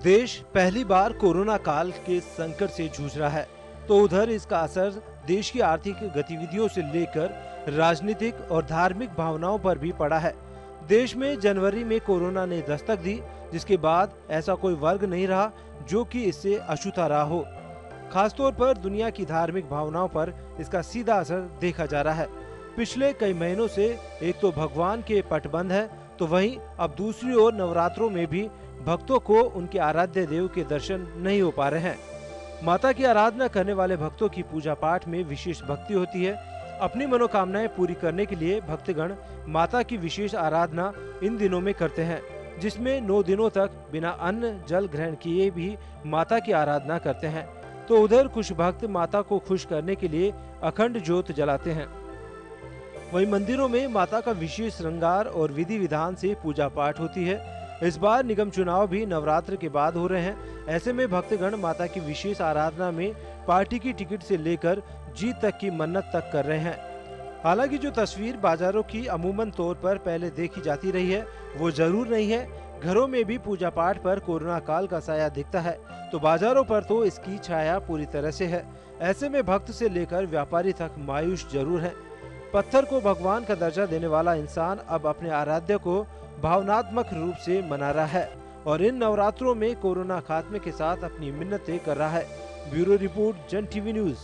देश पहली बार कोरोना काल के संकट से जूझ रहा है, तो उधर इसका असर देश की आर्थिक गतिविधियों से लेकर राजनीतिक और धार्मिक भावनाओं पर भी पड़ा है। देश में जनवरी में कोरोना ने दस्तक दी, जिसके बाद ऐसा कोई वर्ग नहीं रहा जो कि इससे अछूता रहा हो। खासतौर पर दुनिया की धार्मिक भावनाओं पर इसका सीधा असर देखा जा रहा है। पिछले कई महीनों से एक तो भगवान के पट बंद है, तो वहीं अब दूसरी ओर नवरात्रों में भी भक्तों को उनके आराध्य देव के दर्शन नहीं हो पा रहे हैं। माता की आराधना करने वाले भक्तों की पूजा पाठ में विशेष भक्ति होती है। अपनी मनोकामनाएं पूरी करने के लिए भक्तगण माता की विशेष आराधना इन दिनों में करते हैं, जिसमें 9 दिनों तक बिना अन्न जल ग्रहण किए भी माता की आराधना करते हैं। तो उधर कुछ भक्त माता को खुश करने के लिए अखंड ज्योत जलाते हैं। वहीं मंदिरों में माता का विशेष श्रृंगार और विधि विधान से पूजा पाठ होती है। इस बार निगम चुनाव भी नवरात्र के बाद हो रहे हैं। ऐसे में भक्तगण माता की विशेष आराधना में पार्टी की टिकट से लेकर जीत तक की मन्नत तक कर रहे हैं। हालांकि जो तस्वीर बाजारों की अमूमन तौर पर पहले देखी जाती रही है, वो जरूर नहीं है। घरों में भी पूजा पाठ पर कोरोना काल का साया दिखता है, तो बाजारों पर तो इसकी छाया पूरी तरह से है। ऐसे में भक्त से लेकर व्यापारी तक मायूस जरूर है। पत्थर को भगवान का दर्जा देने वाला इंसान अब अपने आराध्य को भावनात्मक रूप से मना रहा है और इन नवरात्रों में कोरोना खात्मे के साथ अपनी मिन्नतें कर रहा है। ब्यूरो रिपोर्ट, जन टीवी न्यूज।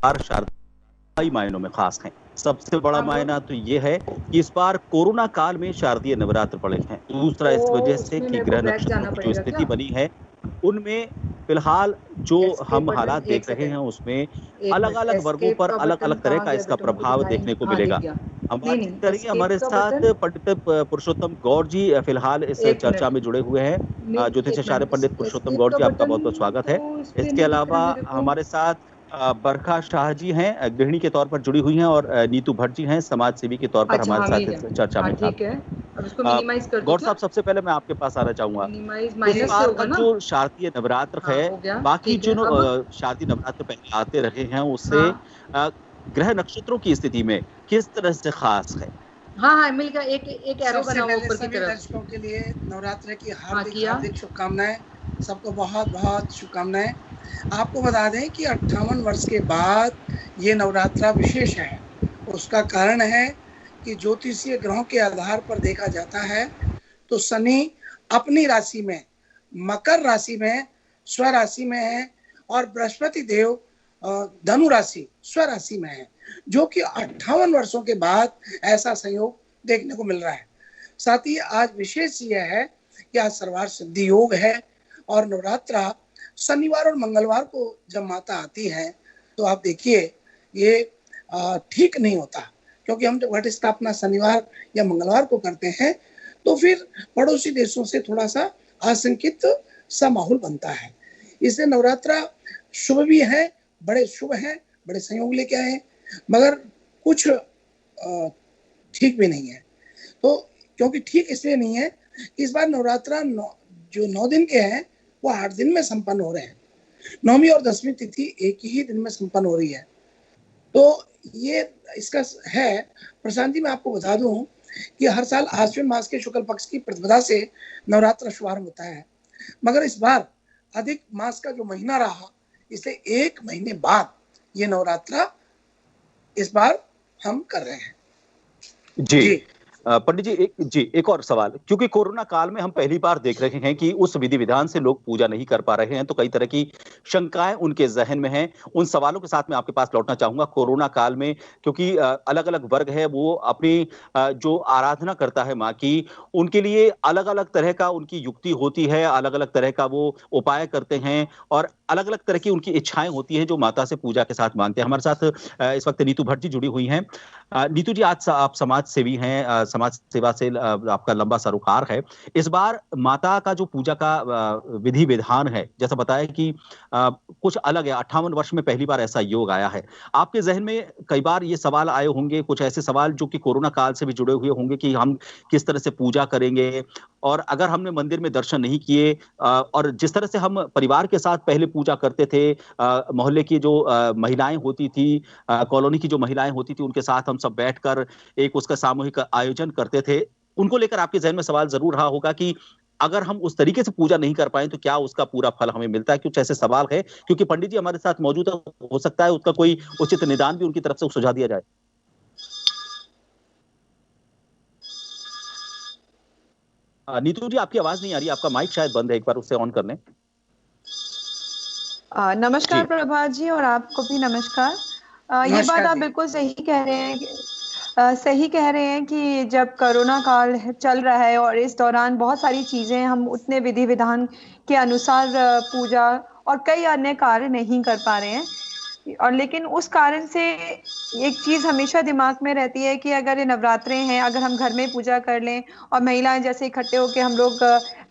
शारदीय मायनों में खास हैं। सबसे बड़ा मायना तो ये है कि इस बार कोरोना काल में शारदीय नवरात्र पड़े हैं। दूसरा इस वजह से कि ग्रह नक्षत्रों की जो स्थिति बनी है, उनमें फिलहाल जो एस्केप हम बटन, हालात एक देख रहे हैं सेकंड, उसमें एक मिनट, अलग-अलग वर्गों एस्केप पर का बटन अलग-अलग तरह कहाँ का गया इसका बेटा, मुझको प्रभाव दिखाई देखने नहीं। को हाँ, दिख मिलेगा। गया। हम नहीं बातचीत नहीं, करेंगे, एस्केप हमारे का साथ बटन, पंडित पुरुषोत्तम गौड़ जी फिलहाल इस एक चर्चा मिनट, में जुड़े हुए हैं। नहीं ज्योतिष एक आचार्य पंडित मिनट, पुरुषोत्तम एस्केप गौड़ का जी, आपका बटन बहुत-बहुत स्वागत तो है। इसमें इसके नहीं दिख रहा अलावा मेरे को। हमारे साथ बरखा शाह जी हैं, गृहिणी के तौर पर जुड़ी हुई हैं, और नीतू भट्ट जी हैं, समाज सेवी के तौर पर अच्छा हमारे हाँ, साथ मिल इस गया। चर्चा हाँ में ठीक है, शामिल अब इसको हैं। मिनिमाइज कर दूं गौड़ क्या? साहब, सबसे पहले मैं आपके पास आना चाहूँगा। मिनिमाइज इस माइनस से बार होगा का ना? जो शारदीय नवरात्र हाँ, है, हो गया, बाकी ठीक जो है। अब शारदीय नवरात्र पहले आते रहे हैं, उससे हाँ, ग्रह नक्षत्रों की स्थिति में किस तरह से खास है? हाँ, हाँ, मिल गया। एक एरो सबसे बना हुआ पहले ऊपर की सभी तरफ। दर्शकों के लिए नवरात्र की हाँ, हार्दिक किया। हार्दिक शुभकामनाएं। सबको बहुत बहुत शुभकामनाएं। आपको बता दें कि 58 वर्ष के बाद ये नवरात्रा विशेष है। उसका कारण है कि ज्योतिषीय ग्रहों के आधार पर देखा जाता है तो शनि अपनी राशि में, मकर राशि में, स्वराशि में है, और बृहस्पति देव धनु राशि, स्वराशि में है, जो कि 58 वर्षों के बाद ऐसा संयोग देखने को मिल रहा है। साथ ही आज विशेष यह है कि आज सर्वार्थ सिद्धि योग है, और नवरात्रा शनिवार और मंगलवार को जब माता आती है तो आप देखिए ये ठीक नहीं होता, क्योंकि हम जब घट स्थापना शनिवार या मंगलवार को करते हैं तो फिर पड़ोसी देशों से थोड़ा सा आशंकित सा माहौल बनता है। इसलिए नवरात्रा शुभ भी है, बड़े शुभ हैं, बड़े संयोग लेके आए, मगर कुछ ठीक भी नहीं है। तो क्योंकि ठीक इसलिए नहीं है, इस बार नवरात्रा जो 9 दिन के हैं वो 8 दिन में संपन्न हो रहे हैं। 9वीं और 10वीं तिथि एक ही दिन में संपन्न हो रही है। तो ये इसका है। प्रशांत जी, मैं आपको बता दूं कि हर साल आश्विन मास के शुक्ल पक्ष की प्रतिपदा से नवरात्र शुभारंभ होता है, मगर इस बार अधिक मास का जो महीना रहा, इसलिए 1 महीने बाद ये नवरात्रा इस बार हम कर रहे हैं। जी। पंडित जी, एक और सवाल, क्योंकि कोरोना काल में हम पहली बार देख रहे हैं कि उस विधि विधान से लोग पूजा नहीं कर पा रहे हैं, तो कई तरह की शंकाएं उनके जहन में हैं। उन सवालों के साथ मैं आपके पास लौटना चाहूंगा। कोरोना काल में क्योंकि अलग-अलग वर्ग है, वो अपनी जो आराधना करता है माँ की, उनके लिए अलग-अलग तरह का उनकी युक्ति होती है, अलग-अलग तरह का वो उपाय करते हैं, और अलग-अलग तरह की उनकी इच्छाएं होती हैं जो माता से पूजा के साथ मांगते हैं। हमारे साथ इस वक्त नीतू भट्ट जी जुड़ी हुई हैं। नीतू जी, आज आप समाज सेवी हैं, समाज सेवा से आपका लंबा सरोकार है। इस बार माता का जो पूजा का विधि विधान है, जैसा बताया कि कुछ अलग है, 58 वर्ष में पहली बार ऐसा योग आया है। आपके जहन में कई बार ये सवाल आए होंगे, कुछ ऐसे सवाल जो कि कोरोना काल से भी जुड़े हुए होंगे कि हम किस तरह से पूजा करेंगे, और अगर हमने मंदिर में दर्शन नहीं किए, और जिस तरह से हम परिवार के साथ पहले पूजा करते थे, मोहल्ले की जो महिलाएं होती थी, कॉलोनी की जो महिलाएं होती थी, उनके साथ हम सब बैठकर एक उसका सामूहिक आयोजन करते थे, उनको लेकर आपके जहन में सवाल जरूर रहा होगा कि अगर हम उस तरीके से पूजा नहीं कर पाए तो क्या उसका पूरा फल हमें मिलता है? कुछ ऐसे सवाल है, क्योंकि पंडित जी हमारे साथ मौजूद है, हो सकता है उसका कोई उचित निदान भी उनकी तरफ से सुझा दिया जाए। नीतू जी, आपकी आवाज नहीं आ रही, आपका माइक शायद बंद है, एक बार उससे ऑन कर लें। नमस्कार प्रभात जी, और आपको भी नमस्कार। ये बात आप बिल्कुल सही कह रहे हैं, सही कह रहे हैं कि जब कोरोना काल चल रहा है और इस दौरान बहुत सारी चीजें हम उतने विधि विधान के अनुसार पूजा और कई अन्य कार्य नहीं कर पा रहे हैं, और लेकिन उस कारण से एक चीज हमेशा दिमाग में रहती है कि अगर ये नवरात्रे हैं, अगर हम घर में पूजा कर लें और महिलाएं जैसे इकट्ठे होकर हम लोग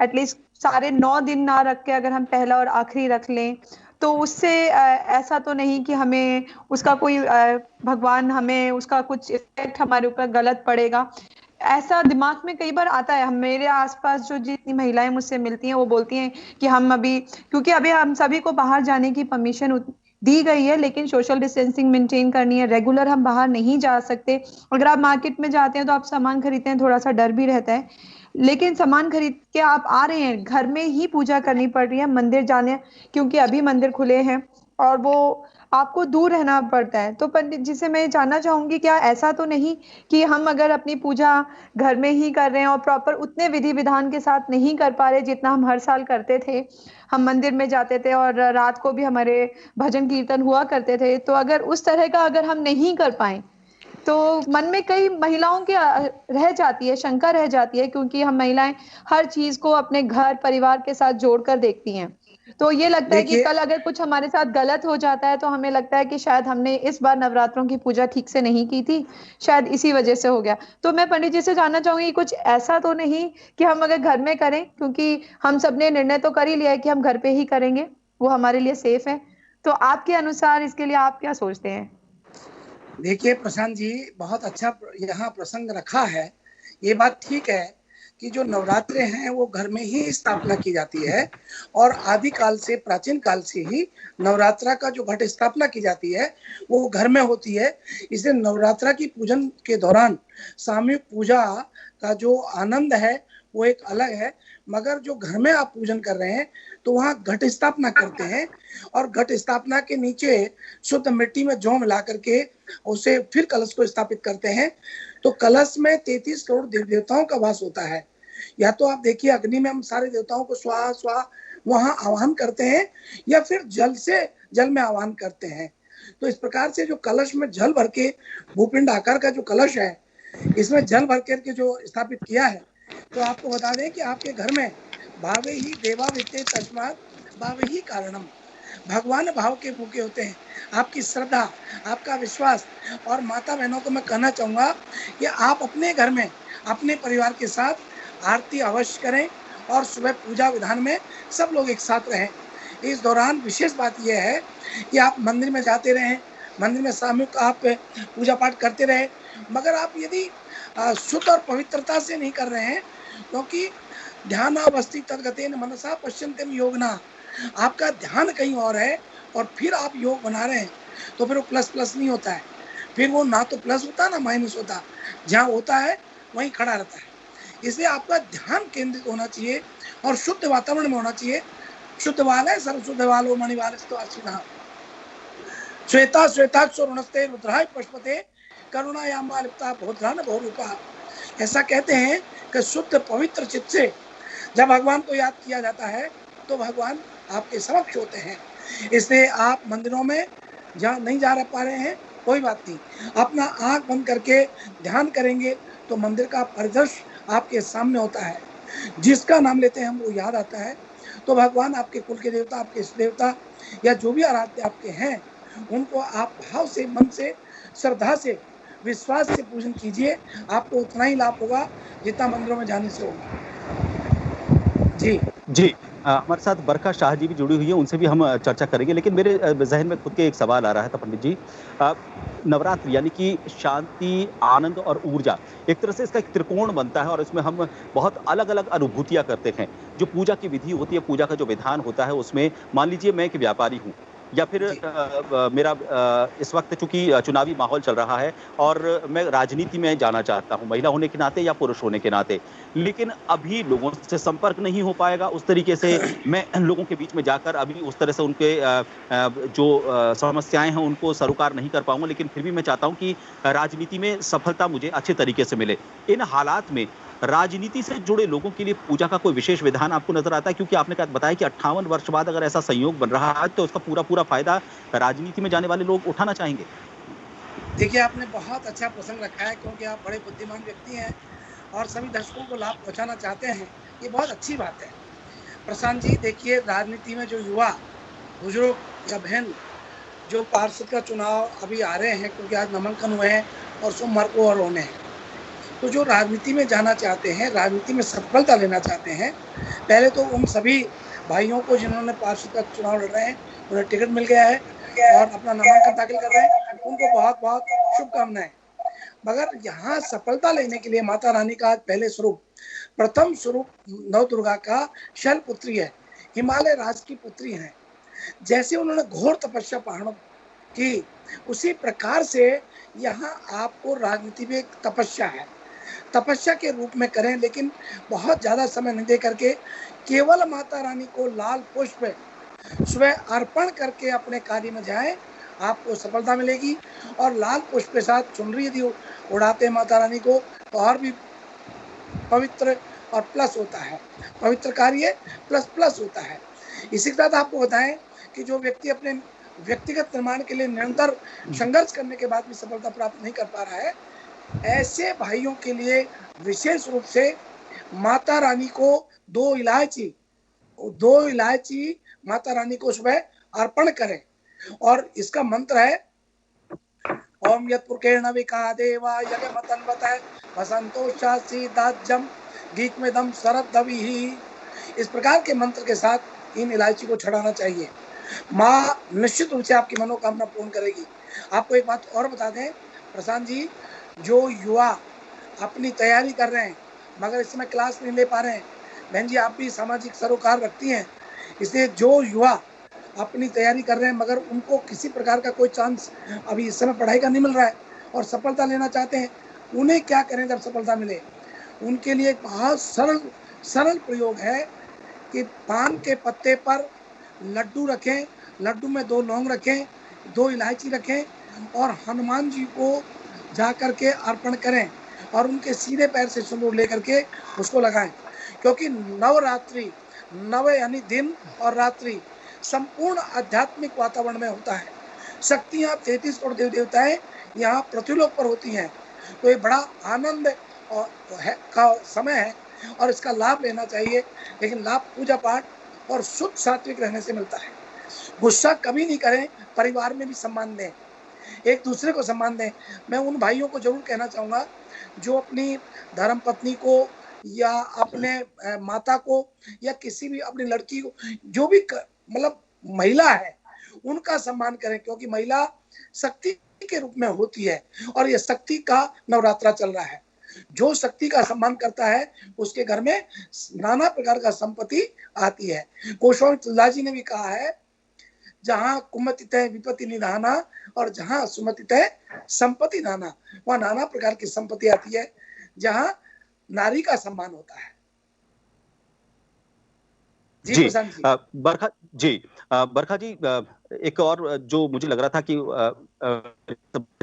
एटलीस्ट सारे 9 दिन ना रख के अगर हम पहला और आखिरी रख लें, तो उससे ऐसा तो नहीं कि हमें उसका कोई भगवान हमें उसका कुछ इफेक्ट हमारे ऊपर गलत पड़ेगा। ऐसा दिमाग में कई बार आता है। हम मेरे आसपास जो जितनी महिलाएं मुझसे मिलती हैं वो बोलती हैं कि हम अभी, क्योंकि अभी हम सभी को बाहर जाने की परमिशन दी गई है, लेकिन सोशल डिस्टेंसिंग मेंटेन करनी है, रेगुलर हम बाहर नहीं जा सकते। अगर आप मार्केट में जाते हैं तो आप सामान खरीदते हैं, थोड़ा सा डर भी रहता है, लेकिन सामान खरीद के आप आ रहे हैं, घर में ही पूजा करनी पड़ रही है, मंदिर जाने क्योंकि अभी मंदिर खुले हैं और वो आपको दूर रहना पड़ता है। तो पंडित जी से मैं जानना चाहूंगी, क्या ऐसा तो नहीं कि हम अगर अपनी पूजा घर में ही कर रहे हैं और प्रॉपर उतने विधि विधान के साथ नहीं कर पा रहे जितना हम हर साल करते थे? हम मंदिर में जाते थे और रात को भी हमारे भजन कीर्तन हुआ करते थे, तो अगर उस तरह का अगर हम नहीं कर पाए तो मन में कई महिलाओं के रह जाती है, शंका रह जाती है, क्योंकि हम महिलाएं हर चीज को अपने घर परिवार के साथ जोड़कर देखती हैं। तो ये लगता है कि देखिए कल अगर कुछ हमारे साथ गलत हो जाता है तो हमें लगता है कि शायद हमने इस बार नवरात्रों की पूजा ठीक से नहीं की थी, शायद इसी वजह से हो गया। तो मैं पंडित जी से जानना चाहूंगी, कुछ ऐसा तो नहीं कि हम अगर घर में करें, क्योंकि हम सबने निर्णय तो कर ही लिया है कि हम घर पे ही करेंगे, वो हमारे लिए सेफ है। तो आपके अनुसार इसके लिए आप क्या सोचते हैं? देखिए प्रशांत जी, बहुत अच्छा यहाँ प्रसंग रखा है। ये बात ठीक है कि जो नवरात्रे हैं वो घर में ही स्थापना की जाती है, और आदि काल से, प्राचीन काल से ही नवरात्रा का जो घट स्थापना की जाती है वो घर में होती है। इसलिए नवरात्रा की पूजन के दौरान सामूहिक पूजा का जो आनंद है वो एक अलग है। मगर जो घर में आप पूजन कर रहे हैं तो वहाँ घट स्थापना करते हैं, और घट स्थापना के नीचे शुद्ध मिट्टी में जौ मिला करके उसे फिर कलश को स्थापित करते हैं। तो कलश में 33 करोड़ देवी देवताओं का वास होता है। या तो आप देखिए अग्नि में हम सारे देवताओं को स्वाहा स्वाहा वहां आह्वान करते हैं, या फिर जल से जल में आह्वान करते हैं। तो इस प्रकार से जो कलश में जल भर के, भूपिंड आकार का जो कलश है, इसमें जल भर करके जो स्थापित किया है, तो आपको बता दें कि आपके घर में भावे ही देवा वित्ते तस्मात् भावे ही कारणम, भगवान भाव के भूखे होते हैं। आपकी श्रद्धा, आपका विश्वास। और माता बहनों को मैं कहना चाहूँगा कि आप अपने घर में अपने परिवार के साथ आरती अवश्य करें, और सुबह पूजा विधान में सब लोग एक साथ रहें। इस दौरान विशेष बात यह है कि आप मंदिर में जाते रहें, मंदिर में सामूहिक आप पूजा पाठ करते रहें, मगर आप यदि शुद्ध और पवित्रता से नहीं कर रहे हैं, क्योंकि ध्यानावस्थि तद्गतेन मनसा पश्यन्त्यम योगिनः, आपका ध्यान कहीं और है और फिर आप योग बना रहे हैं, तो फिर वो प्लस प्लस नहीं होता है। फिर वो ना तो प्लस होता ना माइनस होता, जहाँ होता है वहीं खड़ा रहता है। इसलिए आपका ध्यान केंद्रित होना चाहिए और शुद्ध वातावरण में होना चाहिए। शुद्ध वाल है, सर्वशुद्ध वालो मणिवालस्तो आसीनः, श्वेता श्वेताक्षरुणस्ते रुद्राय पशुपते करुणायाम्बा लिप्ता बहुध्रान बहुरूपा। ऐसा कहते हैं कि शुद्ध पवित्र चित्त से जब भगवान को याद किया जाता है तो भगवान आपके समक्ष होते हैं। इसलिए आप मंदिरों में जहाँ नहीं जा पा रहे हैं, कोई बात नहीं, अपना आंख बंद करके ध्यान करेंगे तो मंदिर का परिदृश्य आपके सामने होता है। जिसका नाम लेते हैं हम वो याद आता है। तो भगवान आपके कुल के देवता, आपके इष्ट देवता या जो भी आराध्य आपके हैं, उनको आप भाव से, मन से, श्रद्धा से, विश्वास से पूजन कीजिए। आपको उतना ही लाभ होगा जितना मंदिरों में जाने से होगा। जी जी, हमारे साथ बरखा शाह जी भी जुड़ी हुई है, उनसे भी हम चर्चा करेंगे। लेकिन मेरे ज़हन में खुद के एक सवाल आ रहा था पंडित जी। नवरात्र यानी कि शांति, आनंद और ऊर्जा, एक तरह से इसका एक त्रिकोण बनता है और इसमें हम बहुत अलग-अलग अनुभूतियाँ करते हैं। जो पूजा की विधि होती है, पूजा का जो विधान होता है, उसमें मान लीजिए मैं एक व्यापारी हूँ, या फिर मेरा इस वक्त चूंकि चुनावी माहौल चल रहा है और मैं राजनीति में जाना चाहता हूं, महिला होने के नाते या पुरुष होने के नाते, लेकिन अभी लोगों से संपर्क नहीं हो पाएगा उस तरीके से। मैं लोगों के बीच में जाकर अभी उस तरह से उनके जो समस्याएं हैं उनको सरोकार नहीं कर पाऊंगा, लेकिन फिर भी मैं चाहता हूं कि राजनीति में सफलता मुझे अच्छे तरीके से मिले। इन हालात में राजनीति से जुड़े लोगों के लिए पूजा का कोई विशेष विधान आपको नजर आता है? क्योंकि आपने बताया कि 58 वर्ष बाद अगर ऐसा संयोग बन रहा है तो उसका पूरा फायदा राजनीति में जाने वाले लोग उठाना चाहेंगे। देखिए, आपने बहुत अच्छा प्रसंग रखा है, क्योंकि आप बड़े बुद्धिमान व्यक्ति हैं और सभी दर्शकों को लाभ पहुंचाना चाहते हैं। ये बहुत अच्छी बात है प्रशांत जी। देखिए, राजनीति में जो युवा, बुजुर्ग या बहन जो पार्षद का चुनाव अभी आ रहे हैं, क्योंकि आज नामांकन हुए हैं और सोमवार को और होने हैं, तो जो राजनीति में जाना चाहते हैं, राजनीति में सफलता लेना चाहते हैं, पहले तो उन सभी भाइयों को जिन्होंने पार्षद का चुनाव लड़ रहे हैं, उन्हें टिकट मिल गया है और अपना नामांकन दाखिल कर रहे हैं, उनको बहुत बहुत शुभकामनाएं। मगर यहाँ सफलता लेने के लिए माता रानी का पहले स्वरूप, प्रथम स्वरूप नव दुर्गा का शैलपुत्री है, हिमालय राज की पुत्री है। जैसे उन्होंने घोर तपस्या पहाड़ों की, उसी प्रकार से यहाँ आपको राजनीति में एक तपस्या है, तपस्या के रूप में करें, लेकिन बहुत ज़्यादा समय नहीं दे करके केवल माता रानी को लाल पुष्प सुबह अर्पण करके अपने कार्य में जाएं, आपको सफलता मिलेगी। और लाल पुष्प के साथ चुनरी यदि उड़ाते हैं माता रानी को तो और भी पवित्र और प्लस होता है, पवित्र कार्य प्लस प्लस होता है। इसी के साथ आपको बताएं कि जो व्यक्ति अपने व्यक्तिगत निर्माण के लिए निरंतर संघर्ष करने के बाद भी सफलता प्राप्त नहीं कर पा रहा है, ऐसे भाइयों के लिए विशेष रूप से माता रानी को दो इलायची माता रानी को सुबह अर्पण करें। और इसका मंत्र है ओम यत्पुरुषेण विका देवा यज्ञमतन्वत वसंतोषासी दाज्यम गीतमेदम शरदविहि। इस प्रकार के मंत्र के साथ इन इलायची को चढ़ाना चाहिए। माँ निश्चित रूप से आपकी मनोकामना पूर्ण करेगी। आपको एक बात और बता दें प्रशांत जी, जो युवा अपनी तैयारी कर रहे हैं मगर इस समय क्लास नहीं ले पा रहे हैं, बहन जी आप भी सामाजिक सरोकार रखती हैं, इसलिए जो युवा अपनी तैयारी कर रहे हैं मगर उनको किसी प्रकार का कोई चांस अभी इस समय पढ़ाई का नहीं मिल रहा है और सफलता लेना चाहते हैं, उन्हें क्या करें जब सफलता मिले? उनके लिए एक बहुत सरल प्रयोग है कि पान के पत्ते पर लड्डू रखें, लड्डू में 2 लौंग रखें, 2 इलायची रखें और हनुमान जी को जा कर के अर्पण करें और उनके सीधे पैर से सिंदूर लेकर के उसको लगाएं। क्योंकि नवरात्रि, नव यानी दिन और रात्रि संपूर्ण आध्यात्मिक वातावरण में होता है। शक्तियाँ 33 करोड़ देवी देवताएं यहाँ पृथ्वीलोक पर होती हैं। तो ये बड़ा आनंद का समय है और इसका लाभ लेना चाहिए, लेकिन लाभ पूजा पाठ और शुद्ध सात्विक रहने से मिलता है। गुस्सा कभी नहीं करें, परिवार में भी सम्मान दें, एक दूसरे को सम्मान दें। मैं उन भाइयों को जरूर कहना चाहूँगा जो अपनी धर्मपत्नी को या अपने माता को या किसी भी अपनी लड़की को, जो भी मतलब महिला है, उनका सम्मान करें, क्योंकि महिला शक्ति के रूप में होती है और ये शक्ति का नवरात्रा चल रहा है। जो शक्ति का सम्मान करता है उसके घर में नाना प्रकार का संपत्ति आती है। गोस्वामी तुलसीदास जी ने भी कहा है, जहाँ कुमति तय विपत्ति निधाना और जहाँ सुमति तय संपत्ति नाना, वहाँ नाना प्रकार की संपत्ति आती है जहाँ नारी का सम्मान होता है। जी बरखा जी, बरखा जी, एक और जो मुझे लग रहा था कि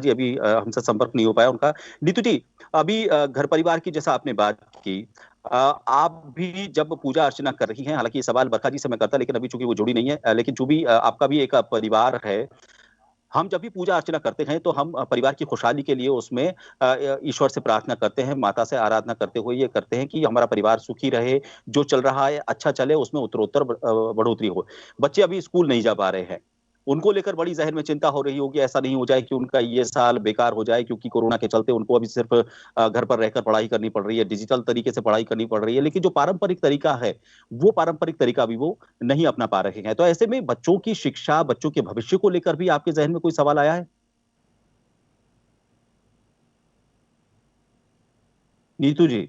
जी अभी हमसे संपर्क नहीं हो पाया उनका। नीतू जी, अभी घर परिवार की जैसा आपने बात की, आप भी जब पूजा अर्चना कर रही हैं, हालांकि ये सवाल बरखा जी से मैं करता, लेकिन अभी चूंकि वो जुड़ी नहीं है, लेकिन जो भी आपका भी एक परिवार है, हम जब भी पूजा अर्चना करते हैं तो हम परिवार की खुशहाली के लिए उसमें ईश्वर से प्रार्थना करते हैं, माता से आराधना करते हुए ये करते हैं कि हमारा परिवार सुखी रहे, जो चल रहा है अच्छा चले, उसमें उत्तरोत्तर बढ़ोतरी हो। बच्चे अभी स्कूल नहीं जा पा रहे हैं, उनको लेकर बड़ी जहन में चिंता हो रही होगी, ऐसा नहीं हो जाए कि उनका ये साल बेकार हो जाए, क्योंकि कोरोना के चलते उनको अभी सिर्फ घर पर रहकर पढ़ाई करनी पड़ रही है, डिजिटल तरीके से पढ़ाई करनी पड़ रही है, लेकिन जो पारंपरिक तरीका है वो पारंपरिक तरीका भी वो नहीं अपना पा रहे हैं। तो ऐसे में बच्चों की शिक्षा, बच्चों के भविष्य को लेकर भी आपके जहन में कोई सवाल आया है? नीतू जी,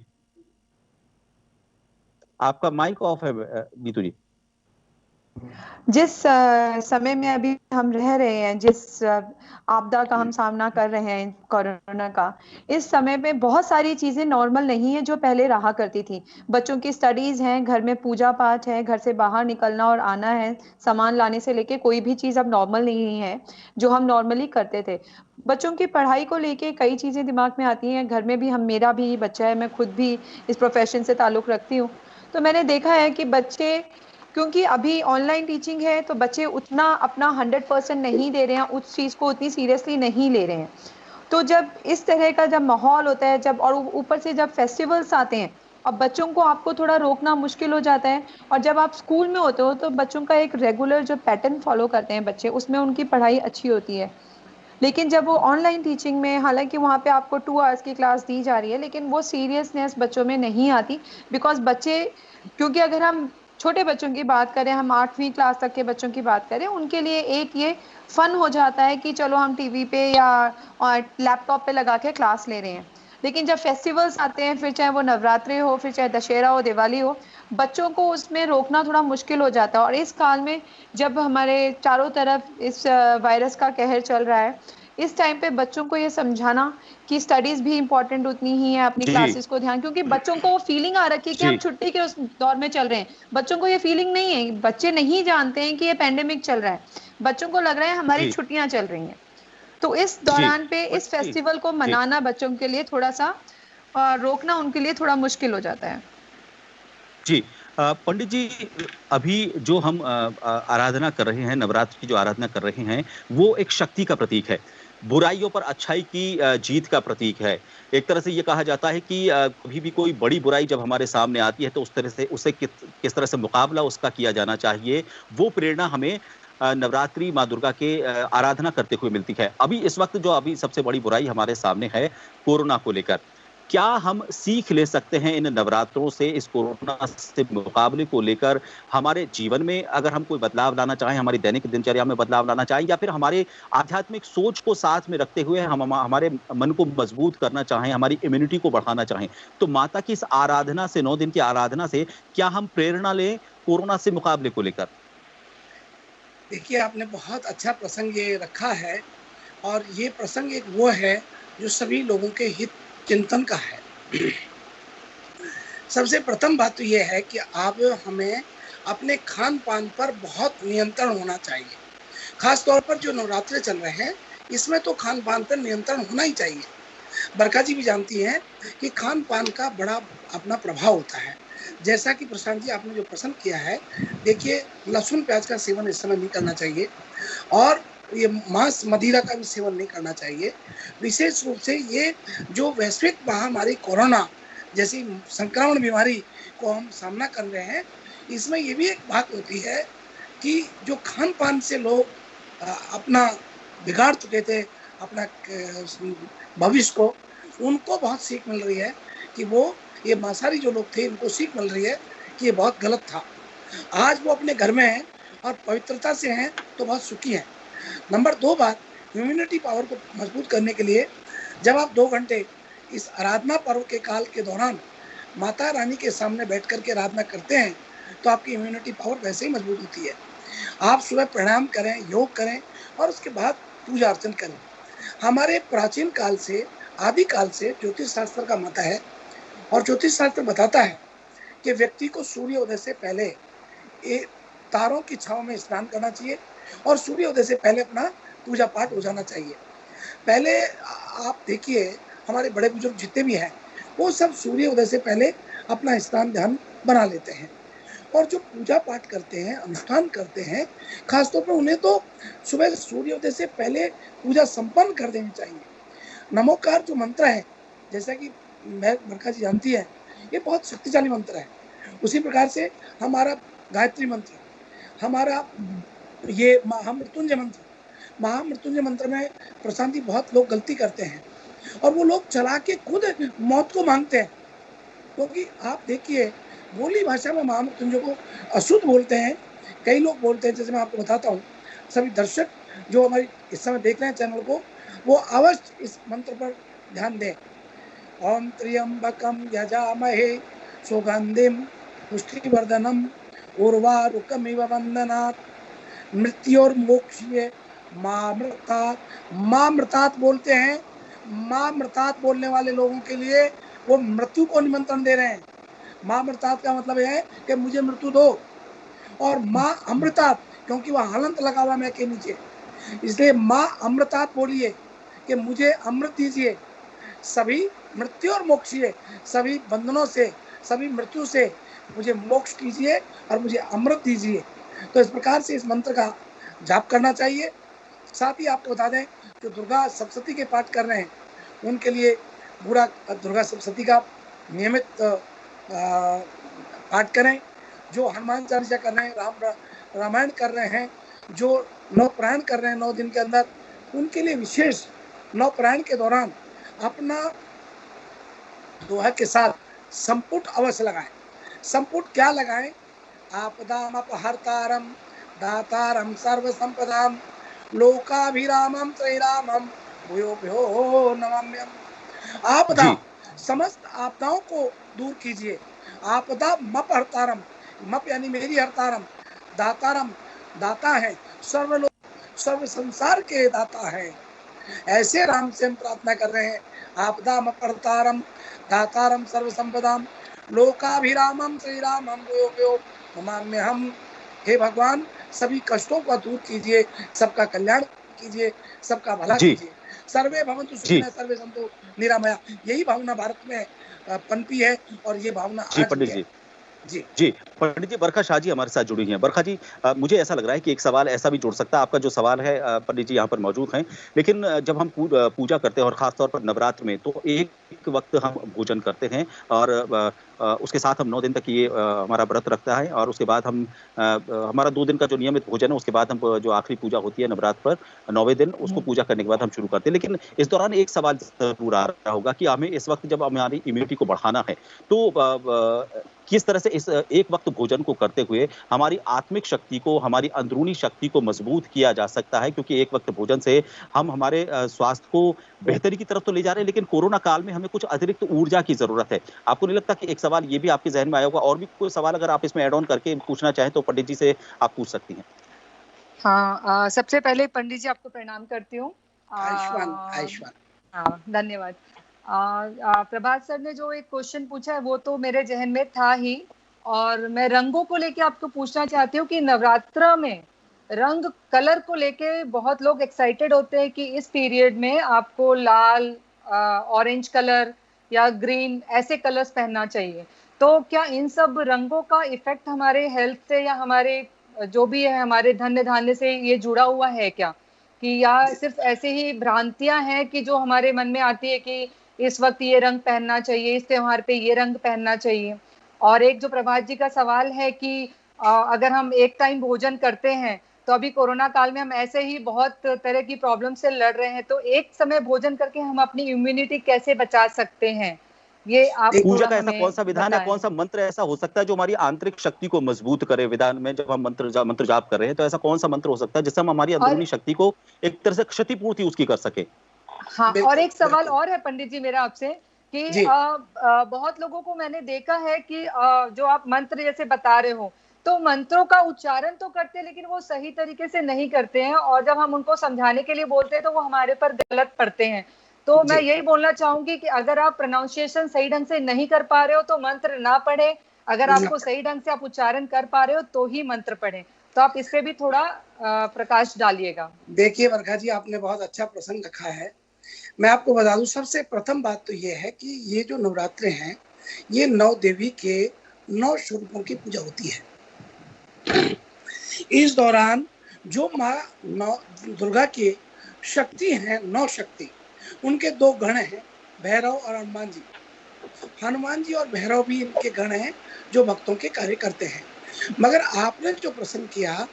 आपका माइक ऑफ है नीतू जी। जिस समय में अभी हम रह रहे हैं, जिस आपदा का हम सामना कर रहे हैं कोरोना का, इस समय पे बहुत सारी चीजें नॉर्मल नहीं है जो पहले रहा करती थी। बच्चों की स्टडीज हैं, घर में पूजा पाठ है, घर से बाहर निकलना और आना है, सामान लाने से लेके कोई भी चीज अब नॉर्मल नहीं है जो हम नॉर्मली करते थे। बच्चों की पढ़ाई को लेके कई चीजें दिमाग में आती हैं। घर में भी मेरा भी बच्चा है, मैं खुद भी इस प्रोफेशन से ताल्लुक रखती हूँ, तो मैंने देखा है कि बच्चे, क्योंकि अभी ऑनलाइन टीचिंग है तो बच्चे उतना अपना 100% नहीं दे रहे हैं, उस चीज़ को उतनी सीरियसली नहीं ले रहे हैं। तो जब इस तरह का जब माहौल होता है, जब और ऊपर से जब फेस्टिवल्स आते हैं, अब बच्चों को आपको थोड़ा रोकना मुश्किल हो जाता है। और जब आप स्कूल में होते हो तो बच्चों का एक रेगुलर जो पैटर्न फॉलो करते हैं बच्चे, उसमें उनकी पढ़ाई अच्छी होती है। लेकिन जब वो ऑनलाइन टीचिंग में, हालांकि वहाँ पे आपको 2 आवर्स की क्लास दी जा रही है, लेकिन वो सीरियसनेस बच्चों में नहीं आती। बिकॉज बच्चे, क्योंकि अगर हम छोटे बच्चों की बात करें, हम 8वीं क्लास तक के बच्चों की बात करें, उनके लिए एक ये फन हो जाता है कि चलो हम टीवी पे या लैपटॉप पे लगा के क्लास ले रहे हैं। लेकिन जब फेस्टिवल्स आते हैं, फिर चाहे वो नवरात्रि हो, फिर चाहे दशहरा हो, दिवाली हो, बच्चों को उसमें रोकना थोड़ा मुश्किल हो जाता है। और इस काल में जब हमारे चारों तरफ इस वायरस का कहर चल रहा है, इस टाइम पे बच्चों को ये समझाना कि स्टडीज भी इम्पोर्टेंट उतनी ही है, अपनी क्लासेस को ध्यान, क्योंकि बच्चों को वो फीलिंग आ रखी है कि हम छुट्टी के उस दौर में चल रहे हैं। बच्चों को ये फीलिंग नहीं है, बच्चे नहीं जानते हैं कि ये पैंडेमिक चल रहा है, बच्चों को लग रहा है हमारी छुट्टियां चल रही हैं। तो इस दौरान पे इस फेस्टिवल को मनाना बच्चों के लिए थोड़ा सा रोकना उनके लिए थोड़ा मुश्किल हो जाता है। जी पंडित जी, अभी जो हम आराधना कर रहे हैं, नवरात्र की जो आराधना कर रहे हैं, वो एक शक्ति का प्रतीक है। बुराइयों पर अच्छाई की जीत का प्रतीक है। एक तरह से ये कहा जाता है कि कभी भी कोई बड़ी बुराई जब हमारे सामने आती है तो उस तरह से उसे किस तरह से मुकाबला उसका किया जाना चाहिए, वो प्रेरणा हमें नवरात्रि माँ दुर्गा के आराधना करते हुए मिलती है। अभी इस वक़्त जो अभी सबसे बड़ी बुराई हमारे सामने है कोरोना को लेकर। क्या हम सीख ले सकते हैं इन नवरात्रों से, इस कोरोना से मुकाबले को लेकर हमारे जीवन में अगर हम कोई बदलाव लाना चाहें, हमारी दैनिक दिनचर्या में बदलाव लाना चाहें या फिर हमारे आध्यात्मिक सोच को साथ में रखते हुए हम हमारे मन को मजबूत करना चाहें, हमारी इम्यूनिटी को बढ़ाना चाहें, तो माता की इस आराधना से 9 दिन की आराधना से क्या हम प्रेरणा लें कोरोना से मुकाबले को लेकर? देखिए, आपने बहुत अच्छा प्रसंग ये रखा है और ये प्रसंग एक वो है जो सभी लोगों के हित चिंतन का है। सबसे प्रथम बात तो ये है कि अब हमें अपने खान पान पर बहुत नियंत्रण होना चाहिए। खास तौर पर जो नवरात्रे चल रहे हैं इसमें तो खान पान पर नियंत्रण होना ही चाहिए। बरखा जी भी जानती हैं कि खान पान का बड़ा अपना प्रभाव होता है। जैसा कि प्रशांत जी आपने जो प्रश्न किया है, देखिए लहसुन प्याज का सेवन इस समय नहीं करना चाहिए और ये मांस मदिरा का भी सेवन नहीं करना चाहिए। विशेष रूप से ये जो वैश्विक महामारी कोरोना जैसी संक्रमण बीमारी को हम सामना कर रहे हैं, इसमें ये भी एक बात होती है कि जो खान पान से लोग अपना बिगाड़ चुके थे अपना भविष्य को, उनको बहुत सीख मिल रही है कि वो ये मांसाहारी जो लोग थे इनको सीख मिल रही है कि ये बहुत गलत था। आज वो अपने घर में हैं और पवित्रता से हैं तो बहुत सुखी हैं। नंबर 2 बात, इम्यूनिटी पावर को मजबूत करने के लिए जब आप 2 घंटे इस आराधना पर्व के काल के दौरान माता रानी के सामने बैठ कर के आराधना करते हैं तो आपकी इम्यूनिटी पावर वैसे ही मजबूत होती है। आप सुबह प्राणायाम करें, योग करें और उसके बाद पूजा अर्चन करें। हमारे प्राचीन काल से, आदि काल से ज्योतिष शास्त्र का मत है और ज्योतिष शास्त्र बताता है कि व्यक्ति को सूर्योदय से पहले तारों की छांव में स्नान करना चाहिए और सूर्योदय से पहले अपना पूजा पाठ हो जाना चाहिए। पहले आप देखिए हमारे बड़े बुजुर्ग जितने भी हैं वो सब सूर्योदय से पहले अपना स्नान ध्यान बना लेते हैं और जो पूजा पाठ करते हैं, अनुष्ठान करते हैं, खासतौर पर उन्हें तो सुबह सूर्योदय से पहले पूजा संपन्न कर देनी चाहिए। नमोकार जो मंत्र है, जैसा कि मैं बरखा जी जानती है, ये बहुत शक्तिशाली मंत्र है। उसी प्रकार से हमारा गायत्री मंत्र, हमारा ये महामृत्युंजय मंत्र में प्रशांति बहुत लोग गलती करते हैं और वो लोग चला के खुद मौत को मांगते हैं, क्योंकि आप देखिए बोली भाषा में महामृत्युंजय को अशुद्ध बोलते हैं। कई लोग बोलते हैं, जैसे मैं आपको बताता हूँ, सभी दर्शक जो हमारी इस समय देख रहे हैं चैनल को, वो अवश्य इस मंत्र पर ध्यान दें। ओम त्र्यंबकम यजामहे सुगंधिम पुष्टिवर्धनम उर्वारुकमिव वंदनात् मृत्योर्मोक्ष्ये मां मृतात बोलते हैं। मां मृतात बोलने वाले लोगों के लिए वो मृत्यु को निमंत्रण दे रहे हैं। मां मृतात का मतलब है कि मुझे मृत्यु दो, और मां अमृतात क्योंकि वह हलंत लगा हुआ मैं के नीचे, इसलिए मां अमृतात बोलिए कि मुझे अमृत दीजिए, सभी मृत्यु और मोक्षीय, सभी बंधनों से, सभी मृत्यु से मुझे मोक्ष कीजिए और मुझे अमृत दीजिए। तो इस प्रकार से इस मंत्र का जाप करना चाहिए। साथ ही आपको बता दें कि दुर्गा सप्तशती के पाठ कर रहे हैं उनके लिए पूरा दुर्गा सप्तशती का नियमित पाठ करें। जो हनुमान चालीसा कर रहे हैं, रामायण कर रहे हैं, जो नवप्रायण कर रहे हैं 9 दिन के अंदर, उनके लिए विशेष नवप्रायण के दौरान अपना दोहा के साथ संपुट अवश्य लगाएं। संपुट क्या लगाएं? आपदाम अपहर्तारम दातारम सर्व संपदाम लोकाभिरामम त्रैरामम भूयो भ्यो नमाम्यहम्। आपदा, समस्त आपदाओं को दूर कीजिए। आपदा मप हरतारम, मप यानी मेरी हरतारम, दातारम दाता है, सर्व संसार के दाता है। ऐसे राम से हम प्रार्थना कर रहे हैं। आपदा मप हरतारम दातारम सर्व संपदाम लोकाभिरामम श्रीरामम भूयो भ्यो नमाम्यहम्। हे भगवान, सभी कष्टों को दूर कीजिए, सबका कल्याण कीजिए, सबका भला कीजिए। सर्वे भवन्तु सुखिनः सर्वे सन्तु निरामया, यही भावना भारत में पनपी है और ये भावना आज पंडित जी जी पंडित जी, बरखा शाह जी हमारे साथ जुड़ी हैं। बरखा जी, मुझे ऐसा लग रहा है कि एक सवाल ऐसा भी जुड़ सकता है, आपका जो सवाल है, पंडित जी यहाँ पर मौजूद हैं, लेकिन जब हम पूजा करते हैं और ख़ास तौर पर नवरात्र में, तो एक वक़्त हम भोजन करते हैं और उसके साथ हम 9 दिन तक ये हमारा व्रत रखता है और उसके बाद हम हमारा 2 दिन का जो नियमित भोजन है, उसके बाद हम जो आखिरी पूजा होती है नवरात्र पर, 9वें दिन, उसको पूजा करने के बाद हम शुरू करते हैं। लेकिन इस दौरान एक सवाल ज़रूर आ रहा होगा कि हमें इस वक़्त जब हमारी इम्यूनिटी को बढ़ाना है, तो किस तरह से इस एक वक्त भोजन को करते हुए हमारी आत्मिक शक्ति को, हमारी अंदरूनी शक्ति को मजबूत किया जा सकता है, क्योंकि एक वक्त भोजन से हम हमारे स्वास्थ्य को बेहतरी की तरफ तो ले जा रहे हैं, लेकिन कोरोना काल में हमें कुछ अतिरिक्त ऊर्जा की जरूरत है। आपको नहीं लगता कि एक सवाल ये भी आपके जहन में आया होगा? और भी कोई सवाल अगर आप इसमें ऐड ऑन करके पूछना चाहें तो पंडित जी से आप पूछ सकती हैं। हाँ, सबसे पहले पंडित जी आपको प्रणाम करती हूँ। आयुष्मान। हाँ, धन्यवाद। प्रभात सर ने जो एक क्वेश्चन पूछा है वो तो मेरे जहन में था ही, और मैं रंगों को लेके आपको पूछना चाहती हूँ कि नवरात्र में रंग कलर को लेके बहुत लोग एक्साइटेड होते हैं कि इस पीरियड में आपको लाल, ऑरेंज कलर या ग्रीन ऐसे कलर्स पहनना चाहिए। तो क्या इन सब रंगों का इफेक्ट हमारे हेल्थ से या हमारे जो भी है हमारे धन्य धान्य से ये जुड़ा हुआ है क्या, कि या सिर्फ ऐसे ही भ्रांतियां हैं कि जो हमारे मन में आती है कि इस वक्त ये रंग पहनना चाहिए, इस त्योहार पे ये रंग पहनना चाहिए। और एक जो प्रभात जी का सवाल है कि अगर हम एक टाइम भोजन करते हैं, तो अभी कोरोना काल में हम ऐसे ही बहुत तरह की प्रॉब्लम से लड़ रहे हैं, तो एक समय भोजन करके हम अपनी इम्यूनिटी कैसे बचा सकते हैं, ये आप पूजा का ऐसा कौन सा विधान है, कौन सा मंत्र ऐसा हो सकता है जो हमारी आंतरिक शक्ति को मजबूत करे? विधान में जब हम मंत्र जाप कर रहे हैं, तो ऐसा कौन सा मंत्र हो सकता है जिससे हम हमारी अंदरूनी शक्ति को एक तरह से क्षतिपूर्ति उसकी कर सके? हाँ, और एक सवाल और है पंडित जी मेरा आपसे कि बहुत लोगों को मैंने देखा है कि जो आप मंत्र जैसे बता रहे हो, तो मंत्रों का उच्चारण तो करते हैं लेकिन वो सही तरीके से नहीं करते हैं, और जब हम उनको समझाने के लिए बोलते हैं तो वो हमारे पर गलत पड़ते हैं। तो मैं यही बोलना चाहूंगी कि अगर आप प्रोनाउंसिएशन सही ढंग से नहीं कर पा रहे हो तो मंत्र ना पढ़े, अगर आपको सही ढंग से आप उच्चारण कर पा रहे हो तो ही मंत्र पढ़े। तो आप इस पे भी थोड़ा प्रकाश डालिएगा। देखिए बरखा जी, आपने बहुत अच्छा प्रसंग रखा है। मैं आपको बता दूं, सबसे प्रथम बात तो ये है कि ये जो नवरात्रे हैं, ये 9 देवी के 9 स्वरूपों की पूजा होती है। इस दौरान जो माँ दुर्गा की शक्ति हैं, 9 शक्ति, उनके 2 गण हैं, भैरव और हनुमान जी। हनुमान जी और भैरव भी इनके गण हैं जो भक्तों के कार्य करते हैं। मगर आपने जो प्रश्न किया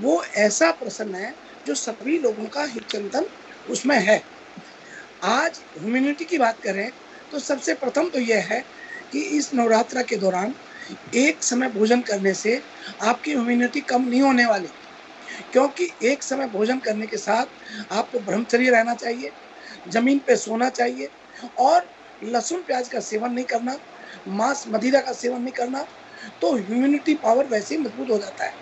वो ऐसा प्रश्न है जो सभी लोगों का हित चिंतन उसमें है। आज ह्यूमैनिटी की बात करें तो सबसे प्रथम तो यह है कि इस नवरात्रा के दौरान एक समय भोजन करने से आपकी ह्यूमैनिटी कम नहीं होने वाली, क्योंकि एक समय भोजन करने के साथ आपको ब्रह्मचर्य रहना चाहिए, जमीन पे सोना चाहिए और लहसुन प्याज का सेवन नहीं करना, मांस मदिरा का सेवन नहीं करना, तो ह्यूमैनिटी पावर वैसे ही मजबूत हो जाता है।